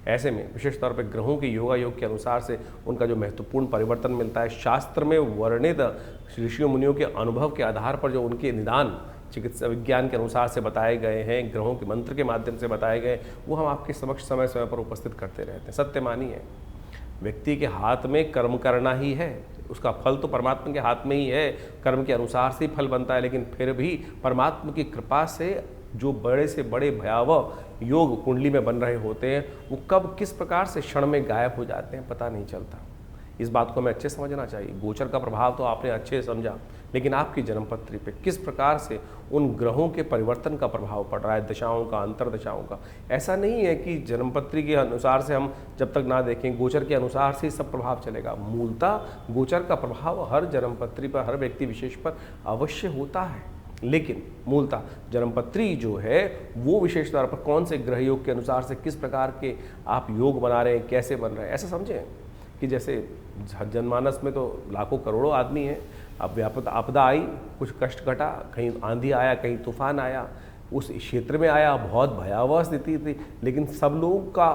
ऐसे में विशेष तौर पर ग्रहों के योगा योग के अनुसार से उनका जो महत्वपूर्ण परिवर्तन मिलता है, शास्त्र में वर्णित ऋषियों मुनियों के अनुभव के आधार पर जो उनके निदान चिकित्सा विज्ञान के अनुसार से बताए गए हैं, ग्रहों के मंत्र के माध्यम से बताए गए, वो हम आपके समक्ष समय समय पर उपस्थित करते रहते हैं। सत्य मानिए, व्यक्ति के हाथ में कर्म करना ही है, उसका फल तो परमात्मा के हाथ में ही है, कर्म के अनुसार से ही फल बनता है, लेकिन फिर भी परमात्मा की कृपा से जो बड़े से बड़े भयावह योग कुंडली में बन रहे होते हैं वो कब किस प्रकार से क्षण में गायब हो जाते हैं पता नहीं चलता। इस बात को हमें अच्छे समझना चाहिए। गोचर का प्रभाव तो आपने अच्छे से समझा, लेकिन आपकी जन्मपत्री पे किस प्रकार से उन ग्रहों के परिवर्तन का प्रभाव पड़ रहा है, दशाओं का, अंतरदशाओं का। ऐसा नहीं है कि जन्मपत्री के अनुसार से हम जब तक ना देखें, गोचर के अनुसार से सब प्रभाव चलेगा। मूलतः गोचर का प्रभाव हर जन्मपत्री पर, हर व्यक्ति विशेष पर अवश्य होता है, लेकिन मूलतः जन्मपत्री जो है वो विशेष तौर पर कौन से ग्रह योग के अनुसार से किस प्रकार के आप योग बना रहे हैं, कैसे बन रहे हैं। ऐसा समझें कि जैसे जनमानस में तो लाखों करोड़ों आदमी हैं, अब व्यापक आपदा आई, कुछ कष्ट घटा, कहीं आंधी आया, कहीं तूफान आया, उस क्षेत्र में आया, बहुत भयावह स्थिति थी, लेकिन सब लोगों का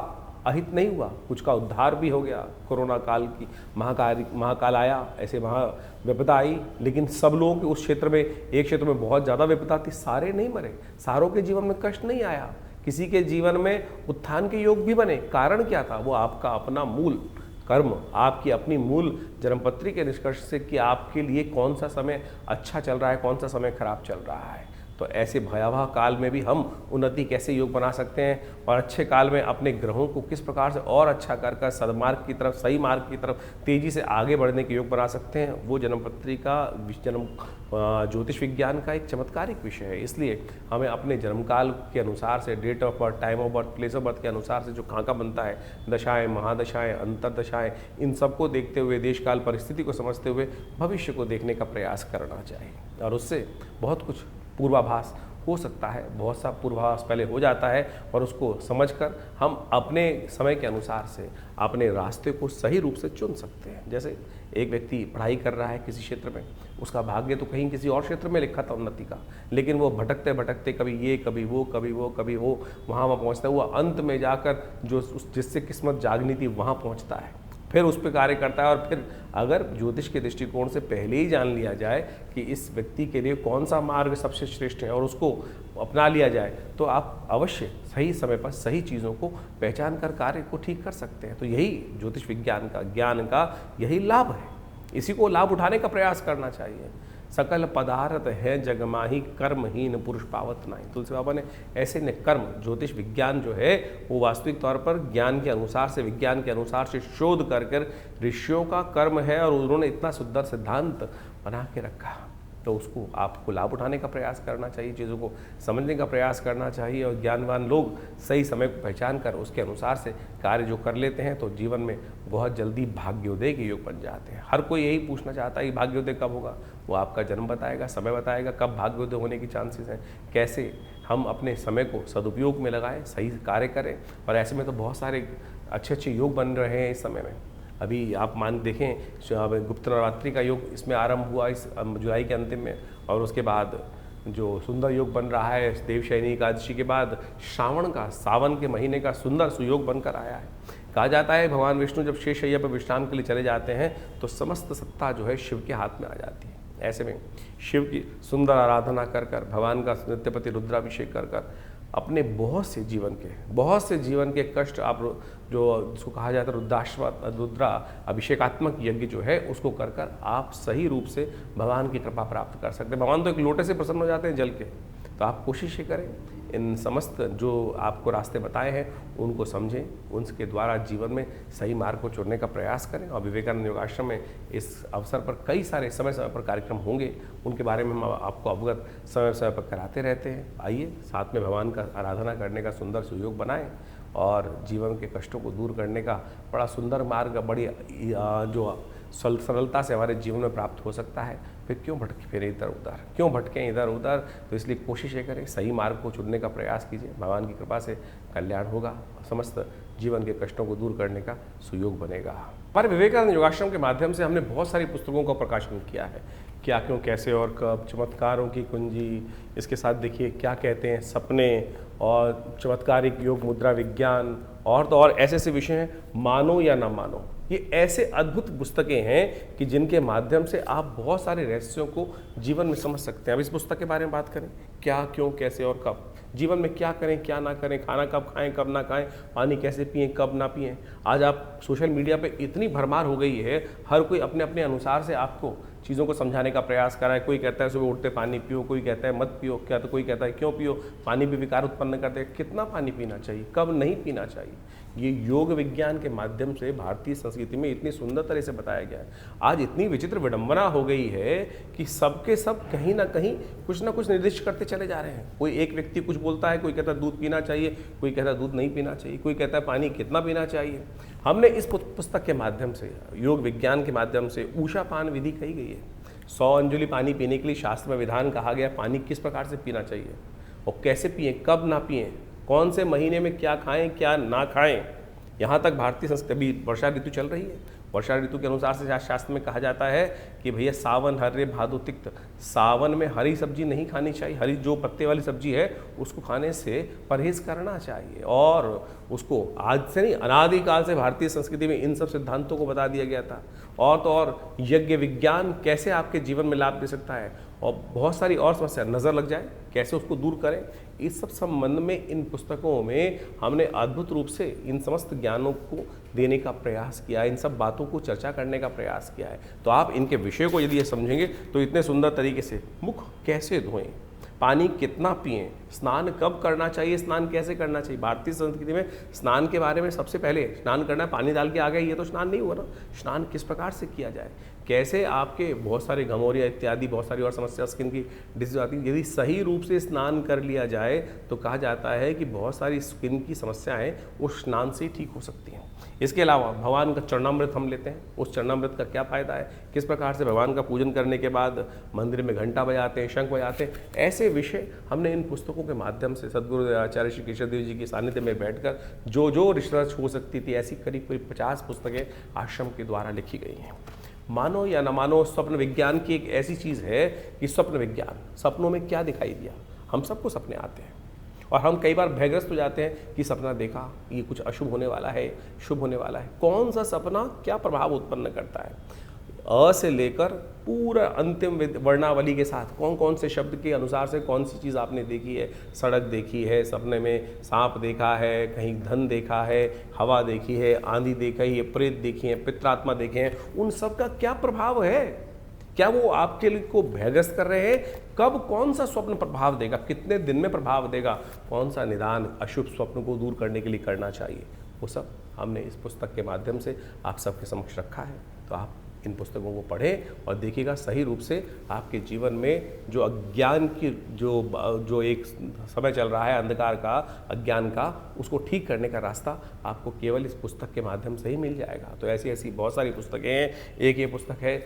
अहित नहीं हुआ, कुछ का उद्धार भी हो गया। कोरोना काल की महाकाल आया, ऐसे विपदा आई, लेकिन सब लोगों के उस क्षेत्र में, एक क्षेत्र में बहुत ज़्यादा विपदा थी, सारे नहीं मरे, सारों के जीवन में कष्ट नहीं आया, किसी के जीवन में उत्थान के योग भी बने। कारण क्या था? वो आपका अपना मूल कर्म, आपकी अपनी मूल जन्मपत्री के निष्कर्ष से कि आपके लिए कौन सा समय अच्छा चल रहा है, कौन सा समय खराब चल रहा है। तो ऐसे भयावह काल में भी हम उन्नति कैसे योग बना सकते हैं और अच्छे काल में अपने ग्रहों को किस प्रकार से और अच्छा कर सदमार्ग की तरफ, सही मार्ग की तरफ तेजी से आगे बढ़ने के योग बना सकते हैं, वो जन्मपत्री का जन्म ज्योतिष विज्ञान का एक चमत्कारिक विषय है। इसलिए हमें अपने जन्मकाल के अनुसार से, date of birth, time of birth, place of birth के अनुसार से जो खाका बनता है, दशाएं, महादशाएं, अंतरदशाएं, इन सबको देखते हुए, देश काल परिस्थिति को समझते हुए भविष्य को देखने का प्रयास करना चाहिए और उससे बहुत कुछ पूर्वाभास हो सकता है, बहुत सा पूर्वाभास पहले हो जाता है और उसको समझकर हम अपने समय के अनुसार से अपने रास्ते को सही रूप से चुन सकते हैं। जैसे एक व्यक्ति पढ़ाई कर रहा है किसी क्षेत्र में, उसका भाग्य तो कहीं किसी और क्षेत्र में लिखा था उन्नति का, लेकिन वो भटकते भटकते कभी ये, कभी वो, कभी वो, कभी वो, वहाँ पहुँचता है, वो अंत में जाकर जो जिससे किस्मत जागनी थी वहाँ पहुँचता है, फिर उस पर कार्य करता है। और फिर अगर ज्योतिष के दृष्टिकोण से पहले ही जान लिया जाए कि इस व्यक्ति के लिए कौन सा मार्ग सबसे श्रेष्ठ है और उसको अपना लिया जाए, तो आप अवश्य सही समय पर सही चीज़ों को पहचान कर कार्य को ठीक कर सकते हैं। तो यही ज्योतिष विज्ञान का, ज्ञान का यही लाभ है, इसी को लाभ उठाने का प्रयास करना चाहिए। सकल पदार्थ है जगमाही, कर्महीन पुरुष पावत नहीं। तुलसी बाबा ने ऐसे ने कर्म, ज्योतिष विज्ञान जो है वो वास्तविक तौर पर ज्ञान के अनुसार से, विज्ञान के अनुसार से शोध कर ऋषियों का कर्म है और उन्होंने इतना सुंदर सिद्धांत बना के रखा, तो उसको आपको लाभ उठाने का प्रयास करना चाहिए, चीज़ों को समझने का प्रयास करना चाहिए और ज्ञानवान लोग सही समय को पहचान कर उसके अनुसार से कार्य जो कर लेते हैं तो जीवन में बहुत जल्दी भाग्योदय के योग बन जाते हैं। हर कोई यही पूछना चाहता है कि भाग्योदय कब होगा, वो आपका जन्म बताएगा, समय बताएगा कब भाग्योदय होने की चांसेस हैं, कैसे हम अपने समय को सदुपयोग में लगाएं, सही कार्य करें। और ऐसे में तो बहुत सारे अच्छे अच्छे योग बन रहे हैं इस समय में। अभी आप मान देखें, गुप्त नवरात्रि का योग इसमें आरंभ हुआ इस जुलाई के अंतिम में, और उसके बाद जो सुंदर योग बन रहा है देवशयनी एकादशी के बाद श्रावण का, सावन के महीने का सुंदर सुयोग बनकर आया है। कहा जाता है भगवान विष्णु जब शेष शैया पर विश्राम के लिए चले जाते हैं तो समस्त सत्ता जो है शिव के हाथ में आ जाती है। ऐसे में शिव की सुंदर आराधना कर कर, भगवान का नित्यपति रुद्राभिषेक कर कर अपने बहुत से जीवन के कष्ट आप जो जिसको कहा जाता है रुद्रा अभिषेकात्मक यज्ञ जो है उसको कर कर आप सही रूप से भगवान की कृपा प्राप्त कर सकते हैं। भगवान तो एक लोटे से प्रसन्न हो जाते हैं जल के। तो आप कोशिश ये करें, इन समस्त जो आपको रास्ते बताए हैं उनको समझें, उनके द्वारा जीवन में सही मार्ग को चुनने का प्रयास करें। और विवेकानंद योगाश्रम में इस अवसर पर कई सारे समय समय पर कार्यक्रम होंगे, उनके बारे में हम आपको अवगत समय समय पर कराते रहते हैं। आइए साथ में भगवान का आराधना करने का सुंदर सुयोग बनाएं और जीवन के कष्टों को दूर करने का बड़ा सुंदर मार्ग, बड़ी जो सरलता से हमारे जीवन में प्राप्त हो सकता है। फिर क्यों भटके फिर इधर उधर, क्यों भटकें इधर उधर। तो इसलिए कोशिश ये करें, सही मार्ग को चुनने का प्रयास कीजिए, भगवान की कृपा से कल्याण होगा, समस्त जीवन के कष्टों को दूर करने का सुयोग बनेगा। हमारे विवेकानंद योगाश्रम के माध्यम से हमने बहुत सारी पुस्तकों का प्रकाशन किया है, क्या क्यों कैसे और कब, चमत्कारों की कुंजी, इसके साथ देखिए क्या कहते हैं सपने, और चमत्कारिक योग मुद्रा विज्ञान, और तो और ऐसे ऐसे विषय हैं, मानो या ना मानो। ये ऐसे अद्भुत पुस्तकें हैं कि जिनके माध्यम से आप बहुत सारे रहस्यों को जीवन में समझ सकते हैं। अब इस पुस्तक के बारे में बात करें, क्या क्यों कैसे और कब, जीवन में क्या करें क्या ना करें, खाना कब खाएं कब ना खाएं, पानी कैसे पिएं कब ना पिएं। आज आप सोशल मीडिया पे इतनी भरमार हो गई है, हर कोई अपने अपने अनुसार से आपको चीज़ों को समझाने का प्रयास कर रहा है। कोई कहता है सुबह उठते पानी पियो, कोई कहता है मत पियो, क्या तो कोई कहता है क्यों पियो, पानी भी विकार उत्पन्न करते हैं। कितना पानी पीना चाहिए, कब नहीं पीना चाहिए, ये योग विज्ञान के माध्यम से भारतीय संस्कृति में इतनी सुंदर तरह से बताया गया है। आज इतनी विचित्र विडंबना हो गई है कि सबके सब कहीं ना कहीं कुछ ना कुछ निर्दिष्ट करते चले जा रहे हैं। कोई एक व्यक्ति कुछ बोलता है, कोई कहता है दूध पीना चाहिए, कोई कहता है दूध नहीं पीना चाहिए, कोई कहता है पानी कितना पीना चाहिए। हमने इस पुस्तक के माध्यम से, योग विज्ञान के माध्यम से ऊषा पान विधि कही गई है। 100 अंजुलि पानी पीने के लिए शास्त्र में विधान कहा गया, पानी किस प्रकार से पीना चाहिए और कैसे पिएं, कब ना पिएं, कौन से महीने में क्या खाएं क्या ना खाएं। यहाँ तक भारतीय संस्कृति, अभी वर्षा ऋतु चल रही है, वर्षा ऋतु के अनुसार से शास्त्र में कहा जाता है कि भैया सावन हर्रे भादो तिक्त, सावन में हरी सब्जी नहीं खानी चाहिए, हरी जो पत्ते वाली सब्जी है उसको खाने से परहेज करना चाहिए। और उसको आज से नहीं, अनादिकाल से भारतीय संस्कृति में इन सब सिद्धांतों को बता दिया गया था। और तो और यज्ञ विज्ञान कैसे आपके जीवन में लाभ दे सकता है और बहुत सारी और समस्या, नज़र लग जाए कैसे उसको दूर करें, इस सब संबंध में इन पुस्तकों में हमने अद्भुत रूप से इन समस्त ज्ञानों को देने का प्रयास किया है, इन सब बातों को चर्चा करने का प्रयास किया है। तो आप इनके विषय को यदि ये समझेंगे तो इतने सुंदर तरीके से मुख कैसे धोएं, पानी कितना पिएं, स्नान कब करना चाहिए, स्नान कैसे करना चाहिए। भारतीय संस्कृति में स्नान के बारे में सबसे पहले स्नान करना है, पानी डाल के आ गए, ये तो स्नान नहीं हुआ ना। स्नान किस प्रकार से किया जाए, कैसे आपके बहुत सारे घमौरिया इत्यादि बहुत सारी और समस्या, स्किन की डिजीज आती है, यदि सही रूप से स्नान कर लिया जाए तो कहा जाता है कि बहुत सारी स्किन की समस्याएं वो स्नान से ही ठीक हो सकती हैं। इसके अलावा भगवान का चरणामृत हम लेते हैं, उस चरणामृत का क्या फ़ायदा है, किस प्रकार से भगवान का पूजन करने के बाद मंदिर में घंटा बजाते हैं, शंख बजाते हैं, ऐसे विषय हमने इन पुस्तकों के माध्यम से सद्गुरु आचार्य श्री केशव देव जी के सानिध्य में बैठकर जो रिसर्च हो सकती थी, ऐसी करीब 50 पुस्तकें आश्रम के द्वारा लिखी गई हैं। मानो या न मानो, स्वप्न विज्ञान की एक ऐसी चीज़ है कि स्वप्न विज्ञान, सपनों में क्या दिखाई दिया, हम सबको सपने आते हैं और हम कई बार भयग्रस्त हो जाते हैं कि सपना देखा, ये कुछ अशुभ होने वाला है, शुभ होने वाला है। कौन सा सपना क्या प्रभाव उत्पन्न करता है, अ से लेकर पूरा अंतिम वर्णावली के साथ कौन कौन से शब्द के अनुसार से कौन सी चीज़ आपने देखी है। सड़क देखी है, सपने में सांप देखा है, कहीं धन देखा है, हवा देखी है, आंधी देखी है, प्रेत देखी है, पित्रात्मा देखे हैं, उन सब का क्या प्रभाव है, क्या वो आपके लिए को भयग्रस्त कर रहे हैं, कब कौन सा स्वप्न प्रभाव देगा, कितने दिन में प्रभाव देगा, कौन सा निदान अशुभ स्वप्न को दूर करने के लिए करना चाहिए, वो सब हमने इस पुस्तक के माध्यम से आप सबके समक्ष रखा है। तो आप इन पुस्तकों को पढ़ें और देखिएगा सही रूप से आपके जीवन में जो अज्ञान की जो एक समय चल रहा है, अंधकार का, अज्ञान का, उसको ठीक करने का रास्ता आपको केवल इस पुस्तक के माध्यम से ही मिल जाएगा। तो ऐसी ऐसी बहुत सारी पुस्तकें हैं। एक ये पुस्तक है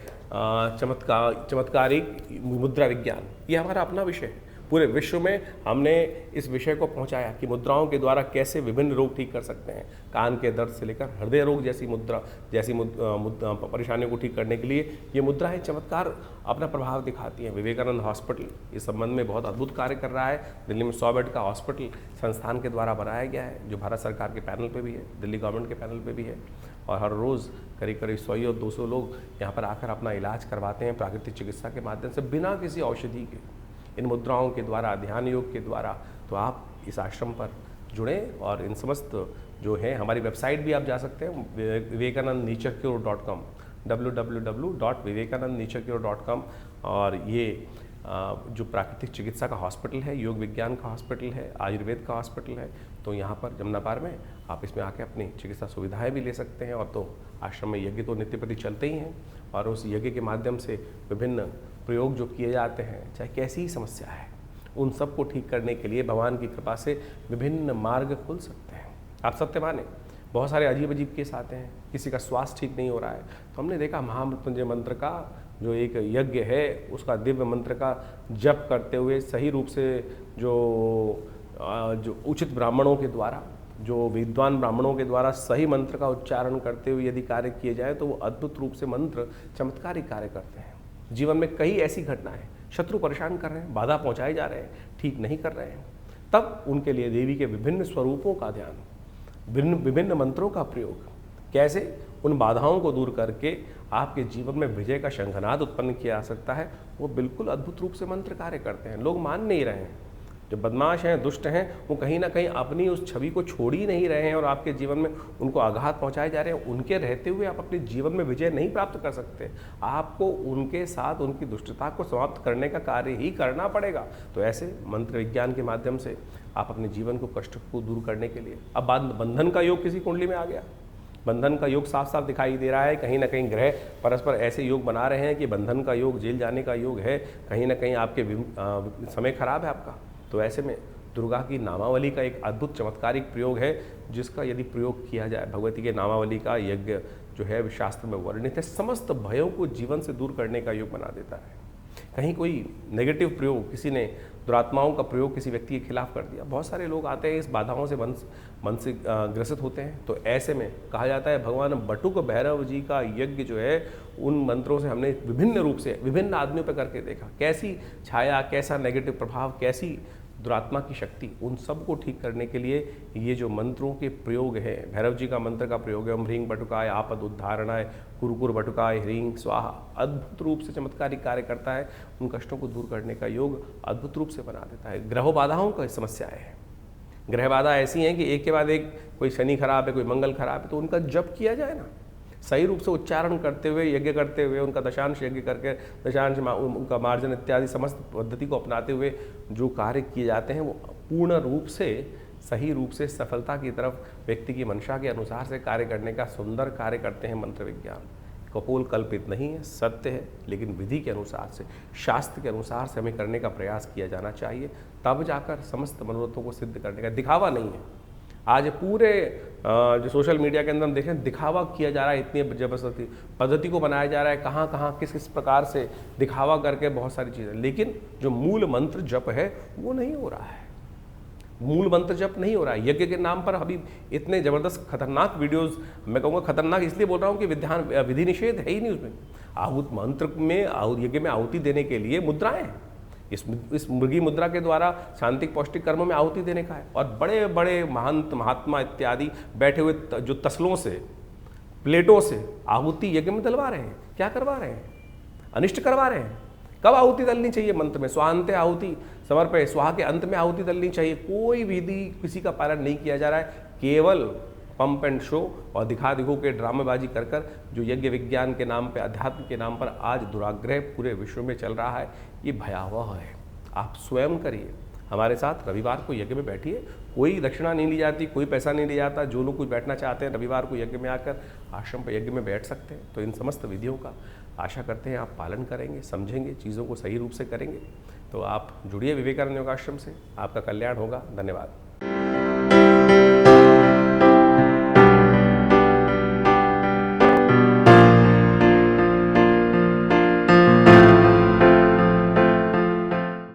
चमत्कारिक मुद्रा विज्ञान, ये हमारा अपना विषय है। पूरे विश्व में हमने इस विषय को पहुंचाया कि मुद्राओं के द्वारा कैसे विभिन्न रोग ठीक कर सकते हैं। कान के दर्द से लेकर हृदय रोग जैसी परेशानियों को ठीक करने के लिए ये मुद्राएं चमत्कार अपना प्रभाव दिखाती हैं। विवेकानंद हॉस्पिटल इस संबंध में बहुत अद्भुत कार्य कर रहा है। दिल्ली में 100 बेड का हॉस्पिटल संस्थान के द्वारा बनाया गया है, जो भारत सरकार के पैनल पर भी है, दिल्ली गवर्नमेंट के पैनल पर भी है। और हर रोज़ करीब 100 और 200 लोग यहाँ पर आकर अपना इलाज करवाते हैं प्राकृतिक चिकित्सा के माध्यम से, बिना किसी औषधि के, इन मुद्राओं के द्वारा, ध्यान योग के द्वारा। तो आप इस आश्रम पर जुड़ें और इन समस्त जो है, हमारी वेबसाइट भी आप जा सकते हैं vivekanandnaturecure.com, www.vivekanandnaturecure.com। और ये जो प्राकृतिक चिकित्सा का हॉस्पिटल है, योग विज्ञान का हॉस्पिटल है, आयुर्वेद का हॉस्पिटल है, तो यहाँ पर जमुनापार में आप इसमें आके अपनी चिकित्सा सुविधाएं भी ले सकते हैं। और तो आश्रम में यज्ञ तो नित्य प्रति चलते ही हैं, और उस यज्ञ के माध्यम से विभिन्न प्रयोग जो किए जाते हैं, चाहे कैसी ही समस्या है, उन सब को ठीक करने के लिए भगवान की कृपा से विभिन्न मार्ग खुल सकते हैं। आप सत्य माने, बहुत सारे अजीब अजीब केस आते हैं, किसी का स्वास्थ्य ठीक नहीं हो रहा है, तो हमने देखा महामृत्युंजय मंत्र का जो एक यज्ञ है, उसका दिव्य मंत्र का जप करते हुए सही रूप से जो उचित ब्राह्मणों के द्वारा, जो विद्वान ब्राह्मणों के द्वारा सही मंत्र का उच्चारण करते हुए यदि कार्य किए जाए, तो वो अद्भुत रूप से मंत्र चमत्कारिक कार्य करते हैं। जीवन में कई ऐसी घटनाएं, शत्रु परेशान कर रहे हैं, बाधा पहुंचाए जा रहे हैं, ठीक नहीं कर रहे हैं, तब उनके लिए देवी के विभिन्न स्वरूपों का ध्यान, विभिन्न मंत्रों का प्रयोग, कैसे उन बाधाओं को दूर करके आपके जीवन में विजय का शंखनाद उत्पन्न किया जा सकता है, वो बिल्कुल अद्भुत रूप से मंत्र कार्य करते हैं। लोग मान नहीं रहे हैं, जो बदमाश हैं, दुष्ट हैं, वो कहीं ना कहीं अपनी उस छवि को छोड़ ही नहीं रहे हैं और आपके जीवन में उनको आघात पहुंचाए जा रहे हैं। उनके रहते हुए आप अपने जीवन में विजय नहीं प्राप्त कर सकते। आपको उनके साथ उनकी दुष्टता को समाप्त करने का कार्य ही करना पड़ेगा। तो ऐसे मंत्र विज्ञान के माध्यम से आप अपने जीवन को, कष्ट को दूर करने के लिए, अब बंधन का योग किसी कुंडली में आ गया, बंधन का योग साफ साफ दिखाई दे रहा है। कहीं ना कहीं ग्रह परस्पर ऐसे योग बना रहे हैं कि बंधन का योग, जेल जाने का योग है। कहीं ना कहीं आपके समय खराब है आपका। तो ऐसे में दुर्गा की नामावली का एक अद्भुत चमत्कारिक प्रयोग है, जिसका यदि प्रयोग किया जाए, भगवती के नामावली का यज्ञ जो है शास्त्र में वर्णित है, समस्त भयों को जीवन से दूर करने का योग बना देता है। कहीं कोई नेगेटिव प्रयोग, किसी ने दुरात्माओं का प्रयोग किसी व्यक्ति के खिलाफ कर दिया, बहुत सारे लोग आते हैं इस बाधाओं से मन से ग्रसित होते हैं। तो ऐसे में कहा जाता है भगवान बटुक भैरव जी का यज्ञ जो है, उन मंत्रों से हमने विभिन्न रूप से विभिन्न आदमियों पर करके देखा, कैसी छाया, कैसा नेगेटिव प्रभाव, कैसी दुरात्मा की शक्ति, उन सब को ठीक करने के लिए ये जो मंत्रों के प्रयोग है, भैरव जी का मंत्र का प्रयोग है, ओम ह्रीं बटुकाय आपद उद्धारणाय कुरकुर बटुकाय ह्रीं स्वाहा, अद्भुत रूप से चमत्कारिक कार्य करता है। उन कष्टों को दूर करने का योग अद्भुत रूप से बना देता है। ग्रह बाधाओं का समस्याएं हैं, ग्रह बाधा ऐसी हैं कि एक के बाद एक, कोई शनि खराब है, कोई मंगल खराब है, तो उनका जप किया जाए ना, सही रूप से उच्चारण करते हुए, यज्ञ करते हुए, उनका दशांश यज्ञ करके, दशांश उनका मार्जन इत्यादि समस्त पद्धति को अपनाते हुए जो कार्य किए जाते हैं, वो पूर्ण रूप से, सही रूप से सफलता की तरफ व्यक्ति की मंशा के अनुसार से कार्य करने का सुंदर कार्य करते हैं मंत्र विज्ञान। कपोल कल्पित नहीं है, सत्य है, लेकिन विधि के अनुसार से, शास्त्र के अनुसार से हमें करने का प्रयास किया जाना चाहिए, तब जाकर समस्त मनोरथों को सिद्ध करने का। दिखावा नहीं है। आज पूरे जो सोशल मीडिया के अंदर हम देखें, दिखावा किया जा रहा है, इतनी जबरदस्ती पद्धति को बनाया जा रहा है, कहाँ कहाँ किस किस प्रकार से दिखावा करके बहुत सारी चीज़ें, लेकिन जो मूल मंत्र जप है वो नहीं हो रहा है। मूल मंत्र जप नहीं हो रहा है। यज्ञ के नाम पर अभी इतने ज़बरदस्त खतरनाक वीडियोस, मैं कहूँगा खतरनाक इसलिए बोल रहा हूँ कि विधि निषेध है ही नहीं उसमें। आहूत मंत्र में, यज्ञ में आहुति देने के लिए मुद्राएं हैं। इस मुर्गी मुद्रा के द्वारा शांतिक पौष्टिक कर्मों में आहुति देने का है। और बड़े बड़े महंत, महात्मा इत्यादि बैठे हुए जो तसलों से, प्लेटों से आहुति यज्ञ में डलवा रहे हैं। क्या करवा रहे हैं? अनिष्ट करवा रहे हैं। कब आहुति डलनी चाहिए? मंत्र में स्वांते आहुति समर्पय, स्वाहा के अंत में आहुति डलनी चाहिए। कोई विधि किसी का पालन नहीं किया जा रहा है, केवल पंप एंड शो और दिखा दिखो के ड्रामेबाजी कर कर जो यज्ञ विज्ञान के नाम पे, अध्यात्म के नाम पर आज दुराग्रह पूरे विश्व में चल रहा है, ये भयावह है। आप स्वयं करिए, हमारे साथ रविवार को यज्ञ में बैठिए। कोई दक्षिणा नहीं ली जाती, कोई पैसा नहीं लिया जाता। जो लोग कुछ बैठना चाहते हैं रविवार को यज्ञ में आकर आश्रम पर यज्ञ में बैठ सकते हैं। तो इन समस्त विधियों का आशा करते हैं आप पालन करेंगे, समझेंगे, चीज़ों को सही रूप से करेंगे। तो आप जुड़िए विवेकानंद योगाश्रम से, आपका कल्याण होगा। धन्यवाद।